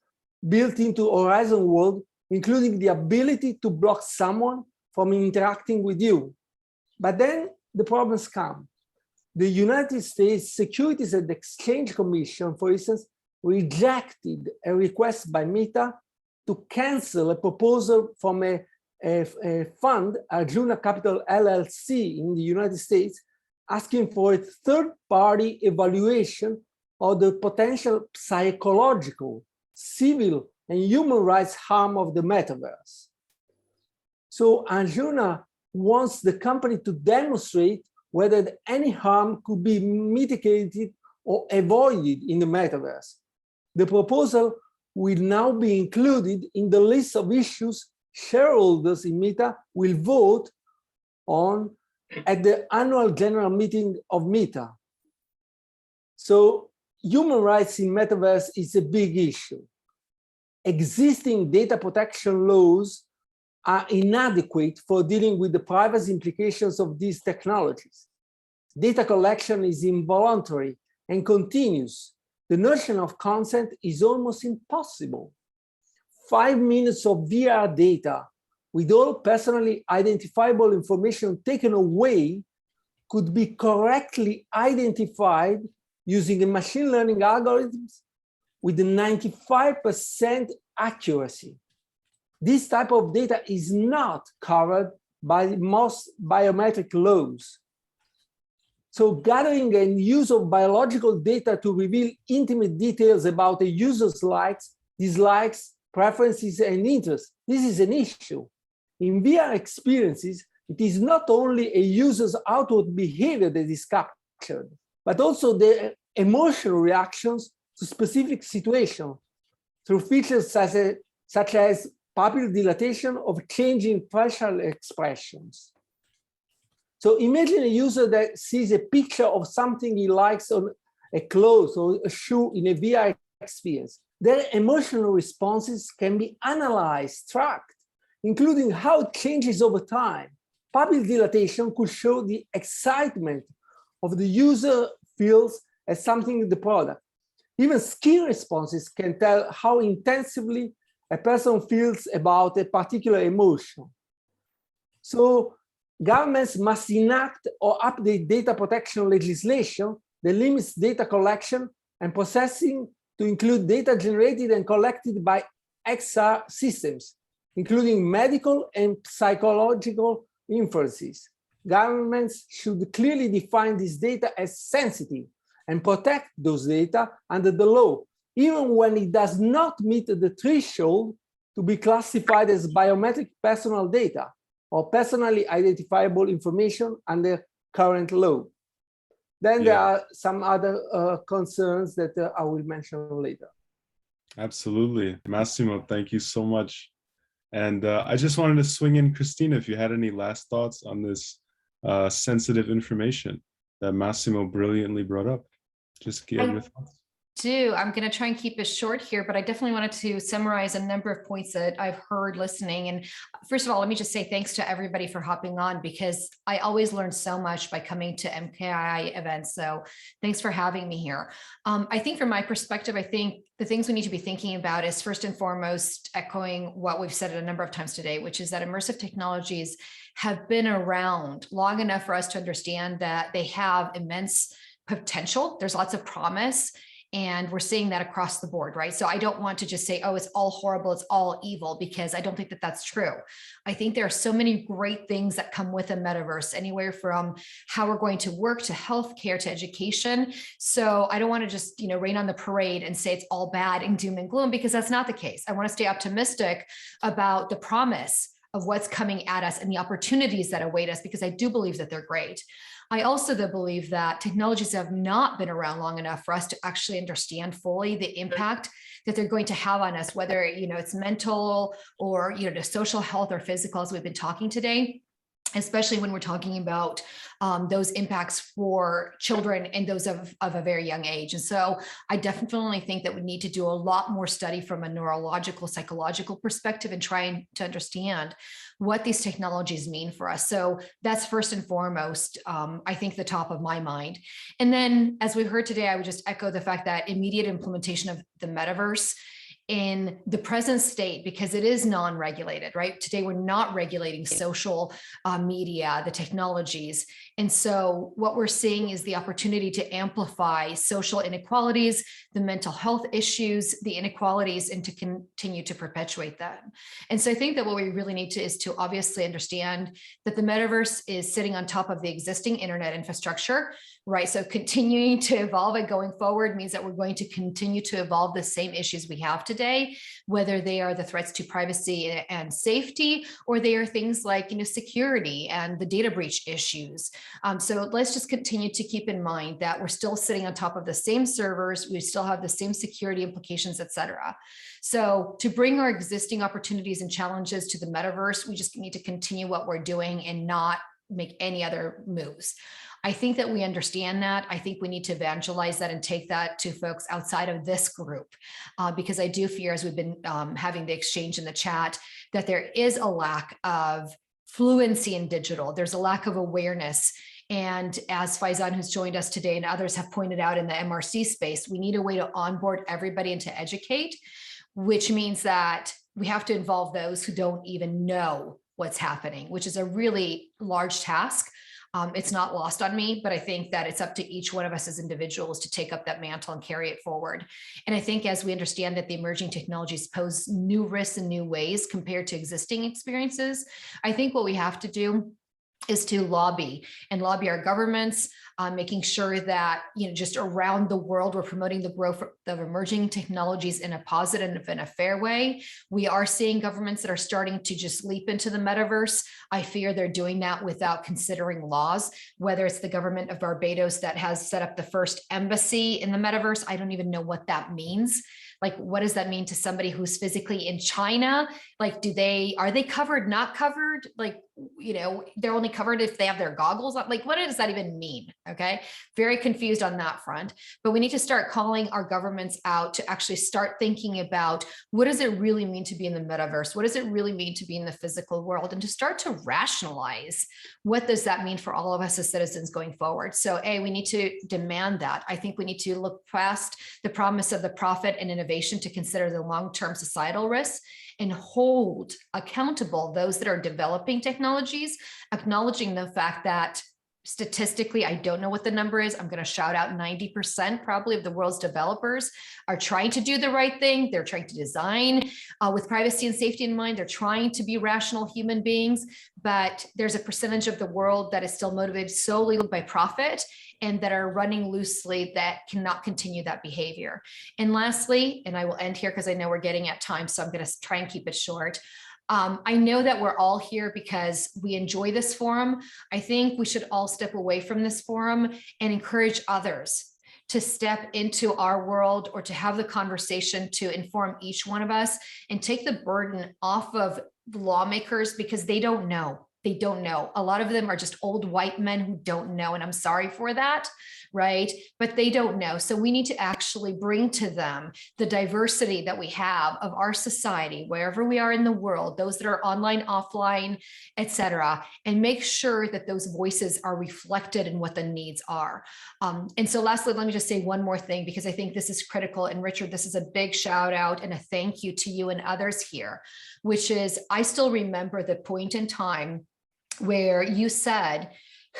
Speaker 13: built into Horizon World, including the ability to block someone from interacting with you. But then the problems come. The United States Securities and Exchange Commission, for instance, rejected a request by Meta to cancel a proposal from a fund, Arjuna Capital LLC in the United States, asking for a third-party evaluation of the potential psychological, civil, and human rights harm of the metaverse. So Arjuna wants the company to demonstrate whether any harm could be mitigated or avoided in the metaverse. The proposal will now be included in the list of issues shareholders in Meta will vote on at the annual general meeting of Meta. So human rights in metaverse is a big issue. Existing data protection laws are inadequate for dealing with the privacy implications of these technologies. Data collection is involuntary and continuous. The notion of consent is almost impossible. 5 minutes of VR data with all personally identifiable information taken away could be correctly identified using a machine learning algorithms with 95% accuracy. This type of data is not covered by most biometric laws. So gathering and use of biological data to reveal intimate details about a user's likes, dislikes, preferences, and interests, this is an issue. In VR experiences, it is not only a user's outward behavior that is captured, but also their emotional reactions to specific situations through features such as pupil dilatation of changing facial expressions. So imagine a user that sees a picture of something he likes on a clothes or a shoe in a VR experience. Their emotional responses can be analyzed, tracked, including how it changes over time. Pupil dilatation could show the excitement of the user feels as something in the product. Even skin responses can tell how intensively a person feels about a particular emotion. So governments must enact or update data protection legislation that limits data collection and processing to include data generated and collected by XR systems, including medical and psychological inferences. Governments should clearly define this data as sensitive and protect those data under the law, even when it does not meet the threshold to be classified as biometric personal data or personally identifiable information under current law. Then there are some other concerns that I will mention later.
Speaker 14: Absolutely. Massimo, thank you so much. And I just wanted to swing in, Christina, if you had any last thoughts on this sensitive information that Massimo brilliantly brought up. Just give your thoughts.
Speaker 4: I'm going to try and keep it short here, but I definitely wanted to summarize a number of points that I've heard listening. And first of all, let me just say thanks to everybody for hopping on, because I always learn so much by coming to MKAI events. So thanks for having me here. I think from my perspective, I think the things we need to be thinking about is first and foremost, echoing what we've said a number of times today, which is that immersive technologies have been around long enough for us to understand that they have immense potential. There's lots of promise. And we're seeing that across the board, right? So I don't want to just say, oh, it's all horrible, it's all evil, because I don't think that that's true. I think there are so many great things that come with a metaverse, anywhere from how we're going to work to healthcare to education. So I don't want to just, rain on the parade and say it's all bad and doom and gloom, because that's not the case. I want to stay optimistic about the promise of what's coming at us and the opportunities that await us, because I do believe that they're great. I also believe that technologies have not been around long enough for us to actually understand fully the impact that they're going to have on us, whether it's mental or the social health or physical, as we've been talking today, especially when we're talking about those impacts for children and those of a very young age. And so I definitely think that we need to do a lot more study from a neurological, psychological perspective and trying to understand what these technologies mean for us. So that's first and foremost, I think, the top of my mind. And then, as we've heard today, I would just echo the fact that immediate implementation of the metaverse in the present state, because it is non-regulated, right? Today, we're not regulating social media, the technologies. And so what we're seeing is the opportunity to amplify social inequalities, the mental health issues, the inequalities, and to continue to perpetuate them. And so I think that what we really need to is to obviously understand that the metaverse is sitting on top of the existing internet infrastructure, right? So continuing to evolve and going forward means that we're going to continue to evolve the same issues we have today, whether they are the threats to privacy and safety, or they are things like security and the data breach issues. So let's just continue to keep in mind that we're still sitting on top of the same servers, we still have the same security implications, et cetera. So to bring our existing opportunities and challenges to the metaverse, we just need to continue what we're doing and not make any other moves. I think that we understand that. I think we need to evangelize that and take that to folks outside of this group, because I do fear, as we've been having the exchange in the chat, that there is a lack of fluency in digital. There's a lack of awareness. And as Faizan, who's joined us today, and others have pointed out in the MRC space, we need a way to onboard everybody and to educate, which means that we have to involve those who don't even know what's happening, which is a really large task. It's not lost on me, but I think that it's up to each one of us as individuals to take up that mantle and carry it forward. And I think as we understand that the emerging technologies pose new risks in new ways compared to existing experiences, I think what we have to do is to lobby our governments, making sure that, just around the world, we're promoting the growth of emerging technologies in a positive and a fair way. We are seeing governments that are starting to just leap into the metaverse. I fear they're doing that without considering laws, whether it's the government of Barbados that has set up the first embassy in the metaverse. I don't even know what that means. Like, what does that mean to somebody who's physically in China? Like, are they covered, not covered? Like, they're only covered if they have their goggles on. Like, what does that even mean? Okay. Very confused on that front, but we need to start calling our governments out to actually start thinking about what does it really mean to be in the metaverse? What does it really mean to be in the physical world? And to start to rationalize what does that mean for all of us as citizens going forward? So we need to demand that. I think we need to look past the promise of the profit and innovation to consider the long-term societal risks and hold accountable those that are developing technologies, acknowledging the fact that statistically, I don't know what the number is. I'm going to shout out 90% probably of the world's developers are trying to do the right thing. They're trying to design with privacy and safety in mind. They're trying to be rational human beings, but there's a percentage of the world that is still motivated solely by profit and that are running loosely that cannot continue that behavior. And lastly, and I will end here because I know we're getting at time, so I'm going to try and keep it short. I know that we're all here because we enjoy this forum. I think we should all step away from this forum and encourage others to step into our world or to have the conversation to inform each one of us and take the burden off of lawmakers because they don't know. They don't know. A lot of them are just old white men who don't know, and I'm sorry for that, right? But they don't know. So we need to actually bring to them the diversity that we have of our society, wherever we are in the world, those that are online, offline, etc., and make sure that those voices are reflected in what the needs are. And so lastly, let me just say one more thing, because I think this is critical. And Richard, this is a big shout out and a thank you to you and others here, which is I still remember the point in time where you said,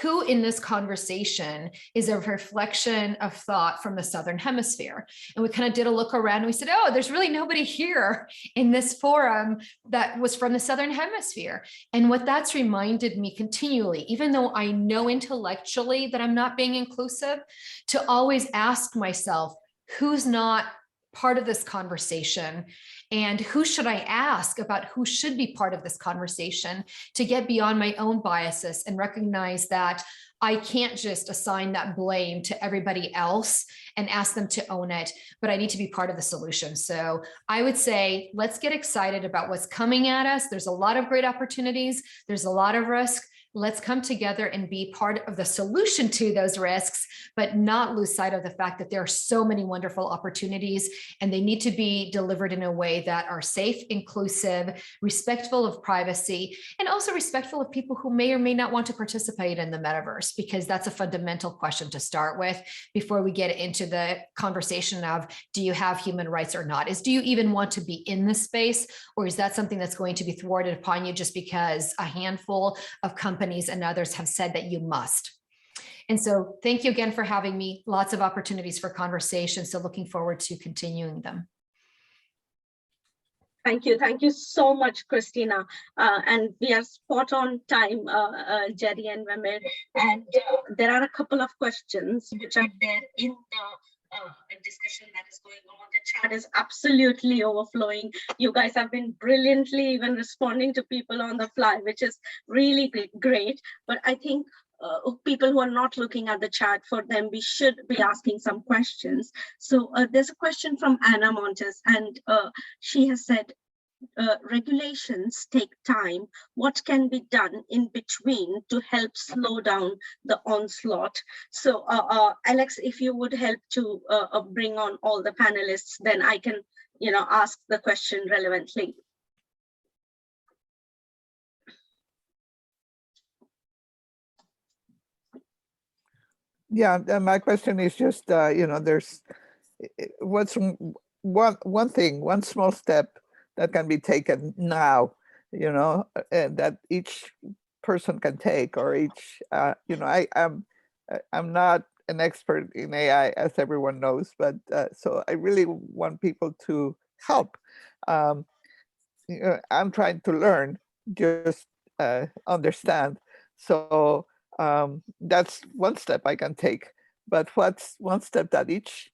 Speaker 4: who in this conversation is a reflection of thought from the Southern Hemisphere? And we kind of did a look around and we said, oh, there's really nobody here in this forum that was from the Southern Hemisphere. And what that's reminded me continually, even though I know intellectually that I'm not being inclusive, to always ask myself, who's not part of this conversation? And who should I ask about who should be part of this conversation to get beyond my own biases and recognize that I can't just assign that blame to everybody else and ask them to own it, but I need to be part of the solution. So I would say, let's get excited about what's coming at us. There's a lot of great opportunities. There's a lot of risk. Let's come together and be part of the solution to those risks, but not lose sight of the fact that there are so many wonderful opportunities and they need to be delivered in a way that are safe, inclusive, respectful of privacy, and also respectful of people who may or may not want to participate in the metaverse, because that's a fundamental question to start with before we get into the conversation of, do you have human rights or not? Do you even want to be in this space? Or is that something that's going to be thwarted upon you just because a handful of companies and others have said that you must? And so thank you again for having me. Lots of opportunities for conversation. So looking forward to continuing them.
Speaker 7: Thank you. Thank you so much, Christina. And we are spot on time, Jerry and Wemir. And there are a couple of questions which are there in the discussion that is going on. The chat is absolutely overflowing. You guys have been brilliantly even responding to people on the fly, which is really great. But I think people who are not looking at the chat, for them, we should be asking some questions. So there's a question from Anna Montes, and she has said, regulations take time, what can be done in between to help slow down the onslaught? So Alex, if you would help to bring on all the panelists, then I can, ask the question relevantly.
Speaker 15: Yeah, my question is just, there's what's one thing, one small step that can be taken now, and that each person can take, or each, I'm not an expert in AI, as everyone knows, but so I really want people to help. I'm trying to learn, just understand. So that's one step I can take. But what's one step that each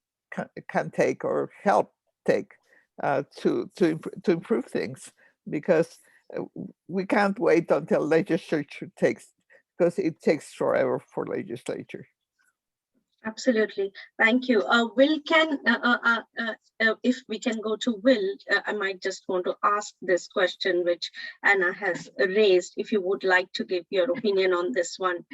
Speaker 15: can take or help take to improve things? Because we can't wait until legislature takes, because it takes forever for legislature.
Speaker 7: Absolutely, thank you. Will, if we can go to Will, I might just want to ask this question, which Anna has raised. If you would like to give your opinion on this one,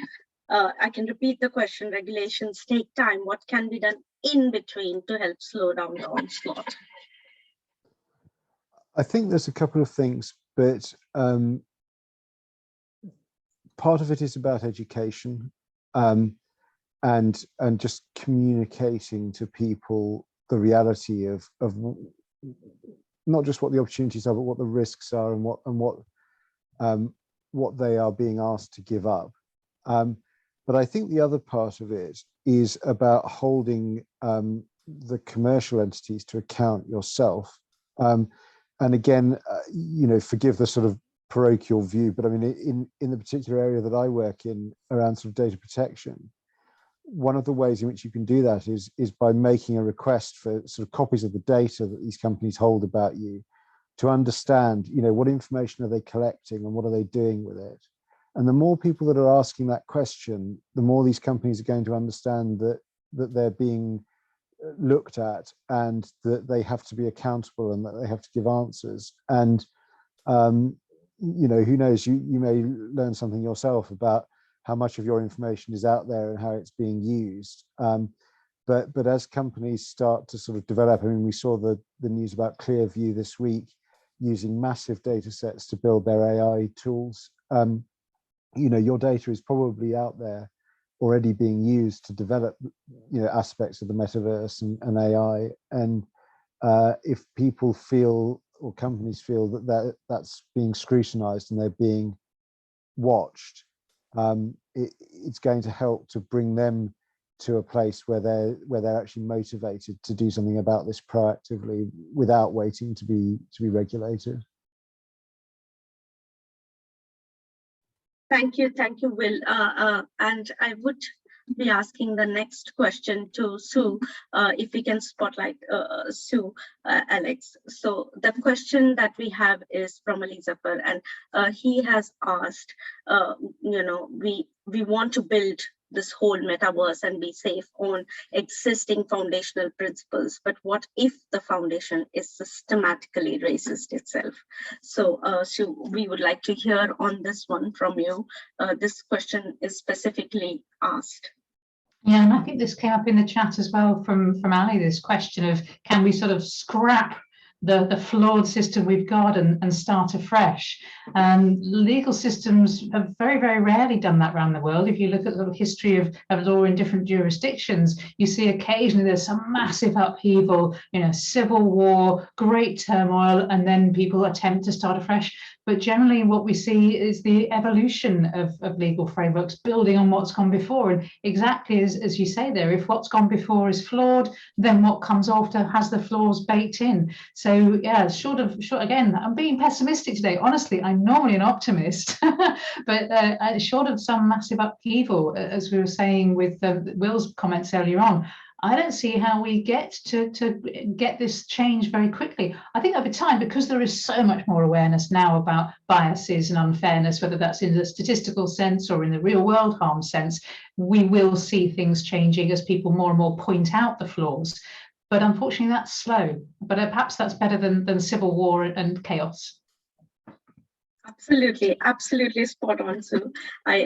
Speaker 7: I can repeat the question. Regulations take time. What can be done in between to help slow down the onslaught?
Speaker 9: I think there's a couple of things, but part of it is about education. And just communicating to people the reality of not just what the opportunities are, but what the risks are, and what they are being asked to give up. But I think the other part of it is about holding the commercial entities to account yourself. And again, forgive the sort of parochial view, but I mean, in the particular area that I work in around sort of data protection, one of the ways in which you can do that is by making a request for sort of copies of the data that these companies hold about you, to understand, what information are they collecting and what are they doing with it. And the more people that are asking that question, the more these companies are going to understand that they're being looked at, and that they have to be accountable, and that they have to give answers. And who knows, you may learn something yourself about how much of your information is out there and how it's being used. But as companies start to sort of develop, I mean, we saw the news about Clearview this week using massive data sets to build their AI tools. Your data is probably out there already being used to develop, aspects of the metaverse and AI. And if people feel, or companies feel that's being scrutinized and they're being watched, it's going to help to bring them to a place where they're actually motivated to do something about this proactively, without waiting to be regulated.
Speaker 7: Thank you, Will. And I would be asking the next question to Sue, if we can spotlight Sue, Alex. So the question that we have is from Elizabeth, and he has asked, we want to build this whole metaverse and be safe on existing foundational principles, but what if the foundation is systematically racist itself? So Sue, we would like to hear on this one from you. This question is specifically asked.
Speaker 5: Yeah, and I think this came up in the chat as well from Ali, this question of, can we sort of scrap the flawed system we've got and start afresh? And legal systems have very, very rarely done that around the world. If you look at the history of law in different jurisdictions, you see occasionally there's some massive upheaval, civil war, great turmoil, and then people attempt to start afresh. But generally what we see is the evolution of legal frameworks, building on what's gone before. And exactly as you say there, if what's gone before is flawed, then what comes after has the flaws baked in. So yeah, short again, I'm being pessimistic today. Honestly, I'm normally an optimist, but short of some massive upheaval, as we were saying with Will's comments earlier on, I don't see how we get to get this change very quickly. I think over time, because there is so much more awareness now about biases and unfairness, whether that's in the statistical sense or in the real world harm sense, we will see things changing as people more and more point out the flaws. but unfortunately that's slow. But perhaps that's better than civil war and chaos.
Speaker 7: Absolutely, absolutely spot on, Sue. I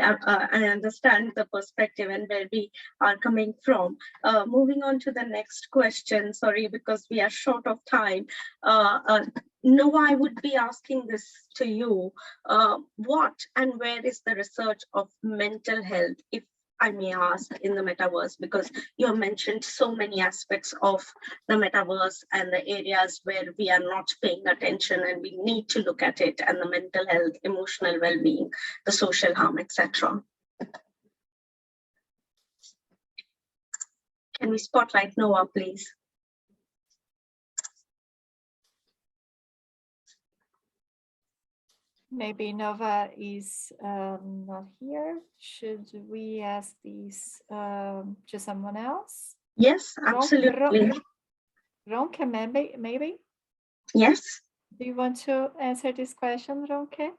Speaker 7: understand the perspective and where we are coming from. Moving on to the next question, sorry, because we are short of time. Noah, I would be asking this to you. What and where is the research of mental health, if I may ask, in the metaverse? Because you have mentioned so many aspects of the metaverse and the areas where we are not paying attention and we need to look at it, and the mental health, emotional well-being, the social harm, etc. Can we spotlight Noah, please?
Speaker 2: Maybe Nova is not here. Should we ask these to someone else?
Speaker 7: Yes, absolutely.
Speaker 2: Ronka, maybe?
Speaker 7: Yes.
Speaker 2: Do you want to answer this question, Ronka?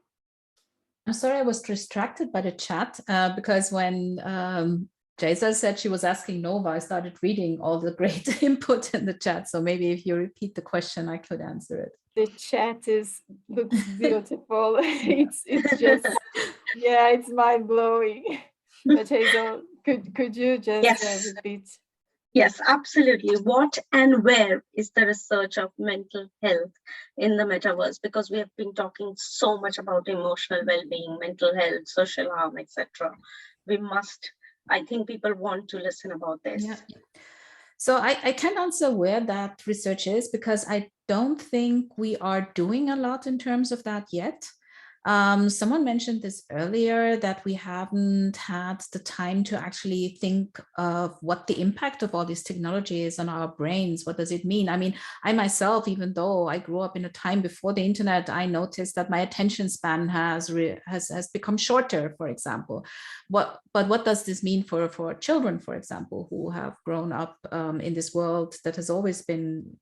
Speaker 11: I'm sorry, I was distracted by the chat because when Jaisa said she was asking Nova, I started reading all the great input in the chat. So maybe if you repeat the question, I could answer it.
Speaker 2: The chat looks beautiful. it's just, yeah, it's mind blowing. But Hazel, could you just repeat?
Speaker 7: Yes, absolutely. What and where is the research of mental health in the metaverse? Because we have been talking so much about emotional well-being, mental health, social harm, etc. We must, I think people want to listen about this.
Speaker 11: Yeah. So I can't answer where that research is because I don't think we are doing a lot in terms of that yet. Someone mentioned this earlier, that we haven't had the time to actually think of what the impact of all these technologies on our brains. What does it mean? I mean, I myself, even though I grew up in a time before the internet, I noticed that my attention span has become shorter, for example. But what does this mean for children, for example, who have grown up in this world that has always been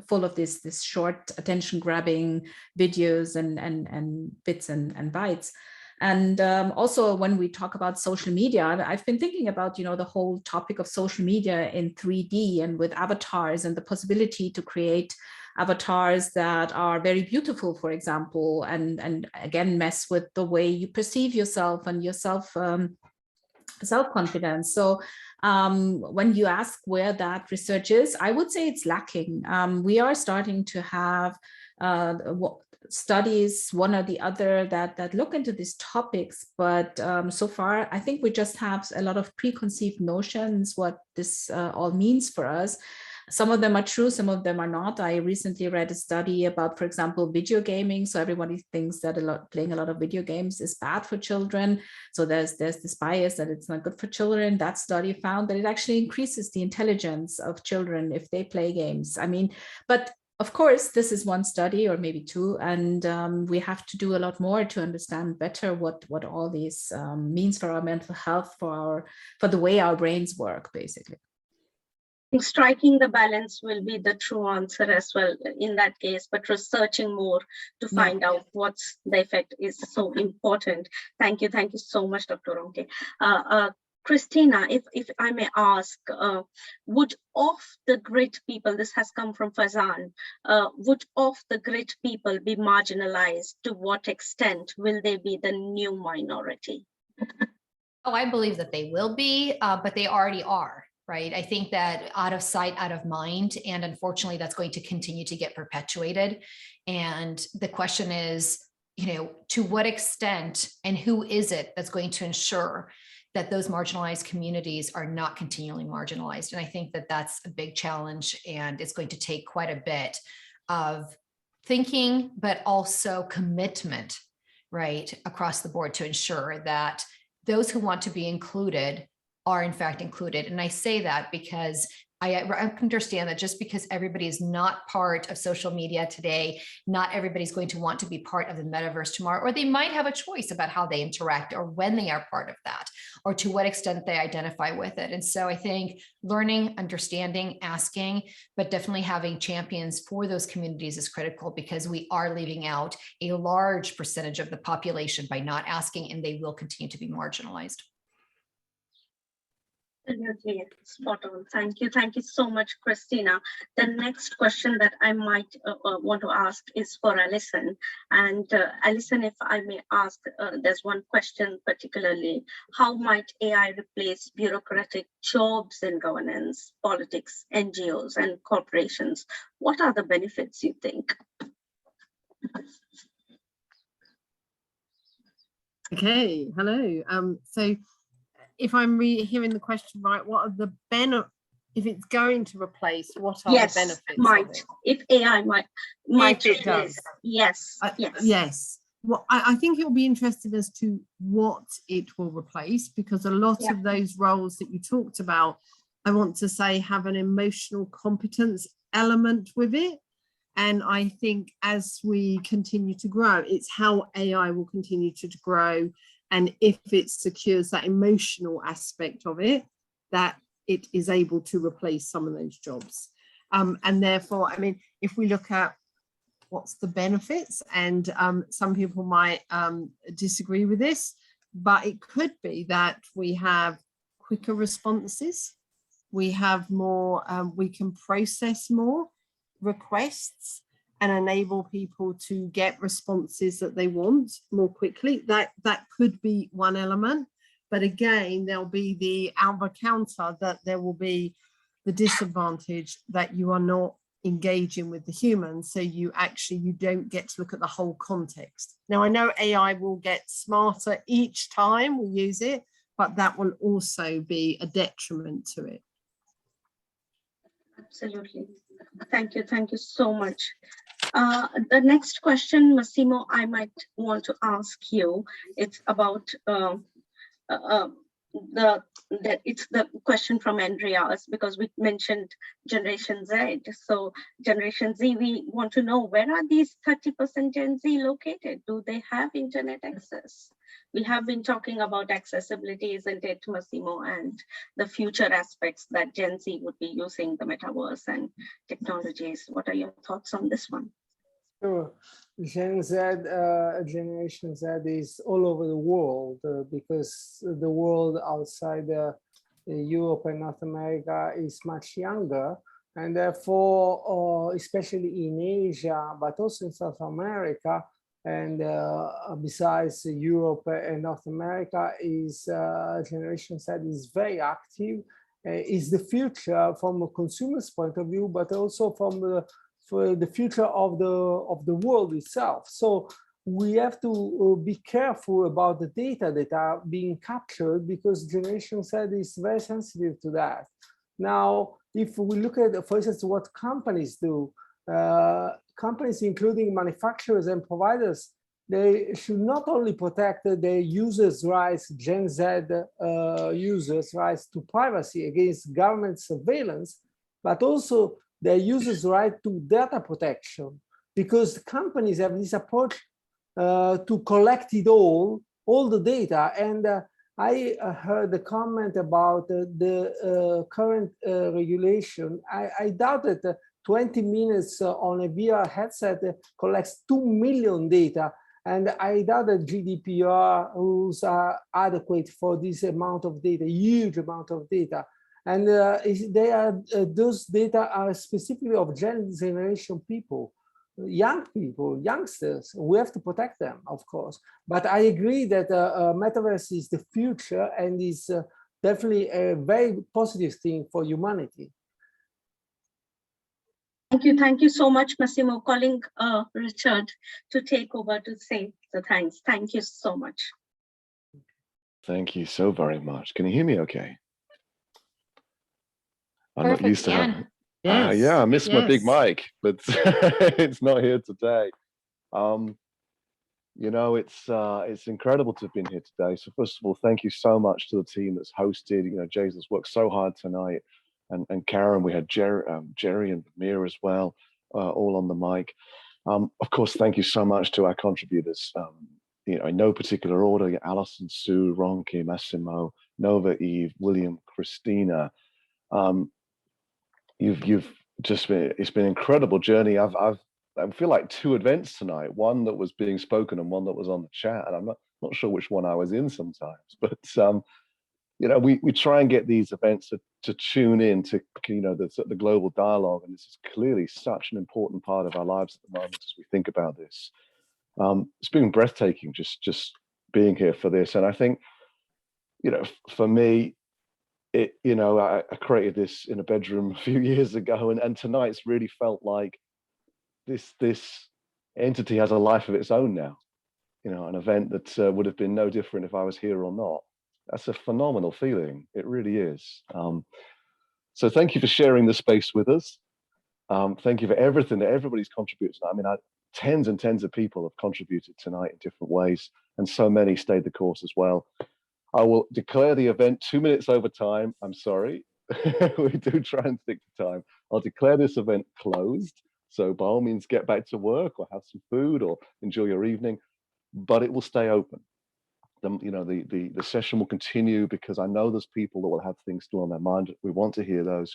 Speaker 11: full of this short attention grabbing videos and bits and bytes. And also when we talk about social media, I've been thinking about, the whole topic of social media in 3D and with avatars and the possibility to create avatars that are very beautiful, for example, and again, mess with the way you perceive yourself and your self-confidence. So when you ask where that research is, I would say it's lacking. We are starting to have studies, one or the other, that look into these topics, but so far I think we just have a lot of preconceived notions what this all means for us. Some of them are true, some of them are not. I recently read a study about, for example, video gaming. So everybody thinks that playing a lot of video games is bad for children. So there's this bias that it's not good for children. That study found that it actually increases the intelligence of children if they play games. I mean, but of course, this is one study or maybe two, and we have to do a lot more to understand better what all this means for our mental health, for the way our brains work, basically.
Speaker 7: Striking the balance will be the true answer as well in that case, but researching more to find out what's the effect is so important. Thank you so much, Dr. Ronka. Christina, if I may ask, would off the grid people, this has come from Fazan, would off the grid people be marginalized? To what extent will they be the new minority?
Speaker 4: Oh, I believe that they will be, but they already are. Right. I think that out of sight, out of mind, and unfortunately, that's going to continue to get perpetuated. And the question is, to what extent and who is it that's going to ensure that those marginalized communities are not continually marginalized? And I think that that's a big challenge, and it's going to take quite a bit of thinking, but also commitment, right, across the board to ensure that those who want to be included are in fact included. And I say that because I understand that just because everybody is not part of social media today, not everybody's going to want to be part of the metaverse tomorrow, or they might have a choice about how they interact or when they are part of that, or to what extent they identify with it. And so I think learning, understanding, asking, but definitely having champions for those communities is critical, because we are leaving out a large percentage of the population by not asking, and they will continue to be marginalized.
Speaker 7: Absolutely, spot on. Thank you. Thank you so much, Christina. The next question that I might want to ask is for Alison. And Alison, if I may ask, there's one question particularly. How might AI replace bureaucratic jobs in governance, politics, NGOs, and corporations? What are the benefits you think?
Speaker 12: Okay, hello. So if I'm hearing the question right, what are the benefits? If it's going to replace, what are the benefits?
Speaker 7: Might. If AI might
Speaker 12: if it
Speaker 7: replace.
Speaker 12: does.
Speaker 7: Yes, yes.
Speaker 12: Yes. Well, I think it will be interesting as to what it will replace, because a lot of those roles that you talked about, I want to say, have an emotional competence element with it. And I think as we continue to grow, it's how AI will continue to grow. And if it secures that emotional aspect of it, that it is able to replace some of those jobs. And therefore, I mean, if we look at what's the benefits, and some people might disagree with this, but it could be that we have quicker responses, we have more, we can process more requests and enable people to get responses that they want more quickly. That could be one element. But again, there'll be the over counter that there will be the disadvantage that you are not engaging with the humans. So you don't get to look at the whole context. Now, I know AI will get smarter each time we use it, but that will also be a detriment to it.
Speaker 7: Absolutely. Thank you. Thank you so much. The next question, Massimo, I might want to ask you. It's about it's the question from Andreas, because we mentioned Generation Z. So Generation Z, we want to know, where are these 30% Gen Z located? Do they have internet access? We have been talking about accessibility, isn't it, Massimo, and the future aspects that Gen Z would be using the metaverse and technologies. What are your thoughts on this one?
Speaker 13: Sure. Gen Z, Generation Z is all over the world because the world outside Europe and North America is much younger. And therefore, especially in Asia, but also in South America, and besides Europe and North America, is Generation Z is very active. Is the future from a consumer's point of view, but also from for the future of the world itself. So we have to be careful about the data that are being captured, because Generation Z is very sensitive to that. Now, if we look at, for instance, what companies do, companies including manufacturers and providers, they should not only protect their users' rights, Gen Z users' rights to privacy against government surveillance, but also their users' right to data protection, because companies have this approach to collect it all the data. And I heard the comment about the current regulation. I doubt that 20 minutes on a VR headset collects 2 million data. And I doubt that GDPR rules are adequate for this amount of data, huge amount of data. And those data are specifically of generation people, young people, youngsters. We have to protect them, of course. But I agree that Metaverse is the future and is definitely a very positive thing for humanity.
Speaker 7: Thank you so much, Massimo. Calling Richard to take over to say the thanks. Thank you so much.
Speaker 1: Thank you so very much. Can you hear me okay? I'm
Speaker 4: Perfect,
Speaker 1: not used to
Speaker 4: yeah.
Speaker 1: that. Yeah, I missed my big mic, but it's not here today. You know, it's incredible to have been here today. So first of all, thank you so much to the team that's hosted. You know, Jason's worked so hard tonight, and Karen. We had Jerry and Mia as well, all on the mic. Of course, thank you so much to our contributors. You know, in no particular order: Alison, Sue, Ronka, Massimo, Nova, Eve, William, Christina. You've just been, it's been an incredible journey. I feel like 2 events tonight, one that was being spoken and one that was on the chat, and I'm not sure which one I was in sometimes, but we try and get these events to tune in to, the global dialogue. And this is clearly such an important part of our lives at the moment as we think about this. It's been breathtaking just being here for this. And I think, for me, I created this in a bedroom a few years ago, and tonight's really felt like this entity has a life of its own now. An event that would have been no different if I was here or not. That's a phenomenal feeling. It really is. So thank you for sharing the space with us. Thank you for everything that everybody's contributed. I mean, tens and tens of people have contributed tonight in different ways, and so many stayed the course as well. I will declare the event 2 minutes over time. I'm sorry. We do try and stick to time. I'll declare this event closed. So by all means, get back to work or have some food or enjoy your evening, but it will stay open. The session will continue because I know there's people that will have things still on their mind. We want to hear those.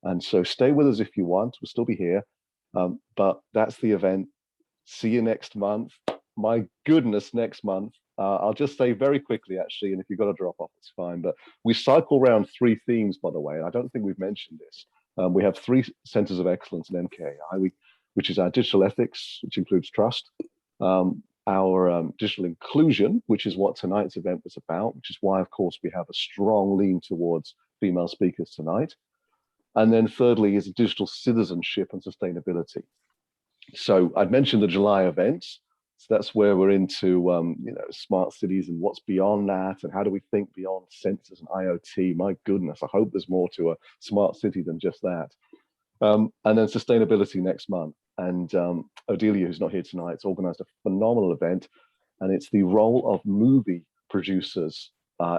Speaker 1: And so stay with us if you want. We'll still be here. But that's the event. See you next month. My goodness, next month. I'll just say very quickly, actually, and if you've got to drop off, it's fine. But we cycle around 3 themes, by the way, and I don't think we've mentioned this. We have 3 centers of excellence in MKAI, which is our digital ethics, which includes trust, our digital inclusion, which is what tonight's event was about, which is why, of course, we have a strong lean towards female speakers tonight. And then thirdly is digital citizenship and sustainability. So I'd mentioned the July events. So that's where we're into smart cities and what's beyond that, and how do we think beyond sensors and IoT. My goodness, I hope there's more to a smart city than just that. And then sustainability next month. And Odelia, who's not here tonight, has organized a phenomenal event, and it's the role of movie producers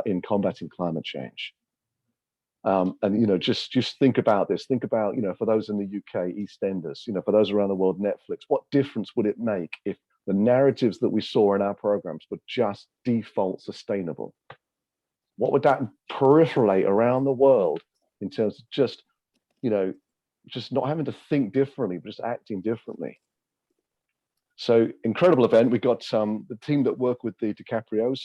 Speaker 1: in combating climate change. And just think about this. Think about, for those in the UK, EastEnders, for those around the world, Netflix. What difference would it make if the narratives that we saw in our programs were just default sustainable? What would that proliferate around the world in terms of just not having to think differently, but just acting differently? So incredible event. We've got the team that work with the DiCaprios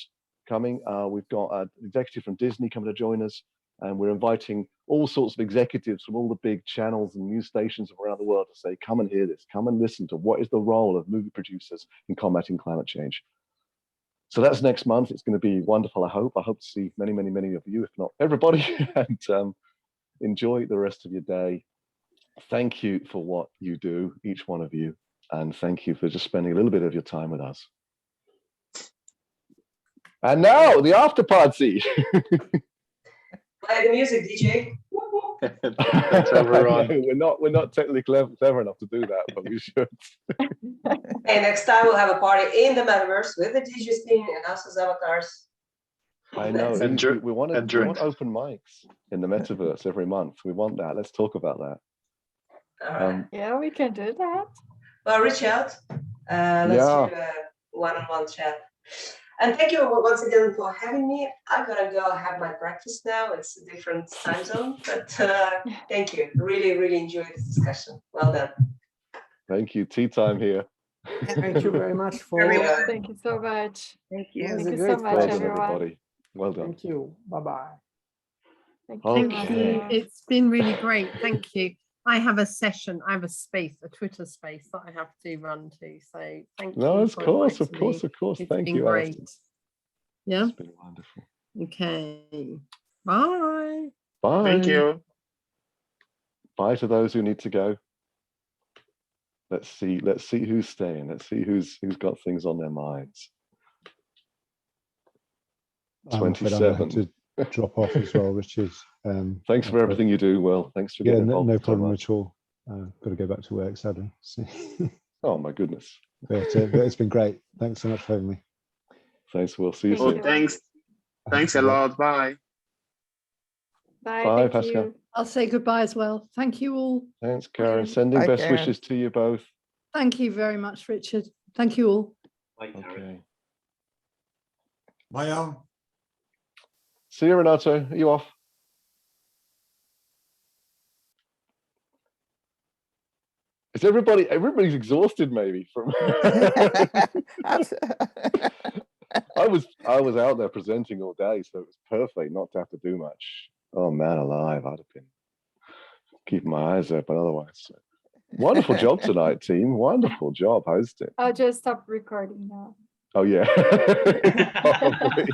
Speaker 1: coming. We've got an executive from Disney coming to join us. And we're inviting all sorts of executives from all the big channels and news stations around the world to say, come and hear this, come and listen to what is the role of movie producers in combating climate change. So that's next month. It's going to be wonderful, I hope. I hope to see many, many, many of you, if not everybody, and enjoy the rest of your day. Thank you for what you do, each one of you. And thank you for just spending a little bit of your time with us. And now, the after party.
Speaker 8: Play the music, DJ.
Speaker 14: Thanks, everyone.
Speaker 1: We're not technically clever enough to do that, but we should.
Speaker 8: Hey, next time we'll have a party in the Metaverse with the DJ spinning and us as avatars.
Speaker 1: I know. We want open mics in the Metaverse every month. We want that. Let's talk about that.
Speaker 8: All right.
Speaker 2: Yeah, we can do that.
Speaker 8: Well, reach out. Let's do a one-on-one chat. And thank you once again for having me. I'm gonna go have my breakfast now. It's a different time zone, but thank you. Really, really enjoyed this discussion. Well done.
Speaker 1: Thank you. Tea time here.
Speaker 13: Thank you very much for
Speaker 8: everyone.
Speaker 2: Thank you so much.
Speaker 7: Thank you.
Speaker 2: Thank you so much, everyone.
Speaker 1: Everybody. Well done.
Speaker 13: Thank you. Bye-bye.
Speaker 2: Thank you.
Speaker 12: It's been really great. Thank you. I have a session, I have a space, a Twitter space that I have to run to. So thank you.
Speaker 1: No, of course. Thank you.
Speaker 12: Great.
Speaker 1: Alison.
Speaker 12: Yeah.
Speaker 1: It's been wonderful.
Speaker 12: Okay. Bye.
Speaker 1: Bye.
Speaker 14: Thank you.
Speaker 1: Bye to those who need to go. Let's see who's staying. Let's see who's got things on their minds. 27.
Speaker 9: To drop off as well, Richard.
Speaker 1: Thanks for everything you do, Will. Thanks for getting involved.
Speaker 9: No problem at all. Got to go back to work, sadly.
Speaker 1: Oh my goodness.
Speaker 9: But it's been great. Thanks so much for having me.
Speaker 1: Thanks, Will. See you soon.
Speaker 14: Thanks a lot. Bye.
Speaker 2: Bye,
Speaker 1: Pascal.
Speaker 16: I'll say goodbye as well. Thank you all.
Speaker 1: Thanks, Karen. Sending best wishes to you both.
Speaker 16: Thank you very much, Richard. Thank you all.
Speaker 3: Bye, Karen.
Speaker 1: Okay.
Speaker 17: Bye, all.
Speaker 1: See you, Renato. Are you off? Is everybody's exhausted maybe from I was out there presenting all day, so it was perfect not to have to do much. Oh man alive, I'd have been keeping my eyes open otherwise. So. Wonderful job tonight, team. Wonderful job hosting.
Speaker 2: I'll just stop recording now.
Speaker 1: Oh yeah. Probably.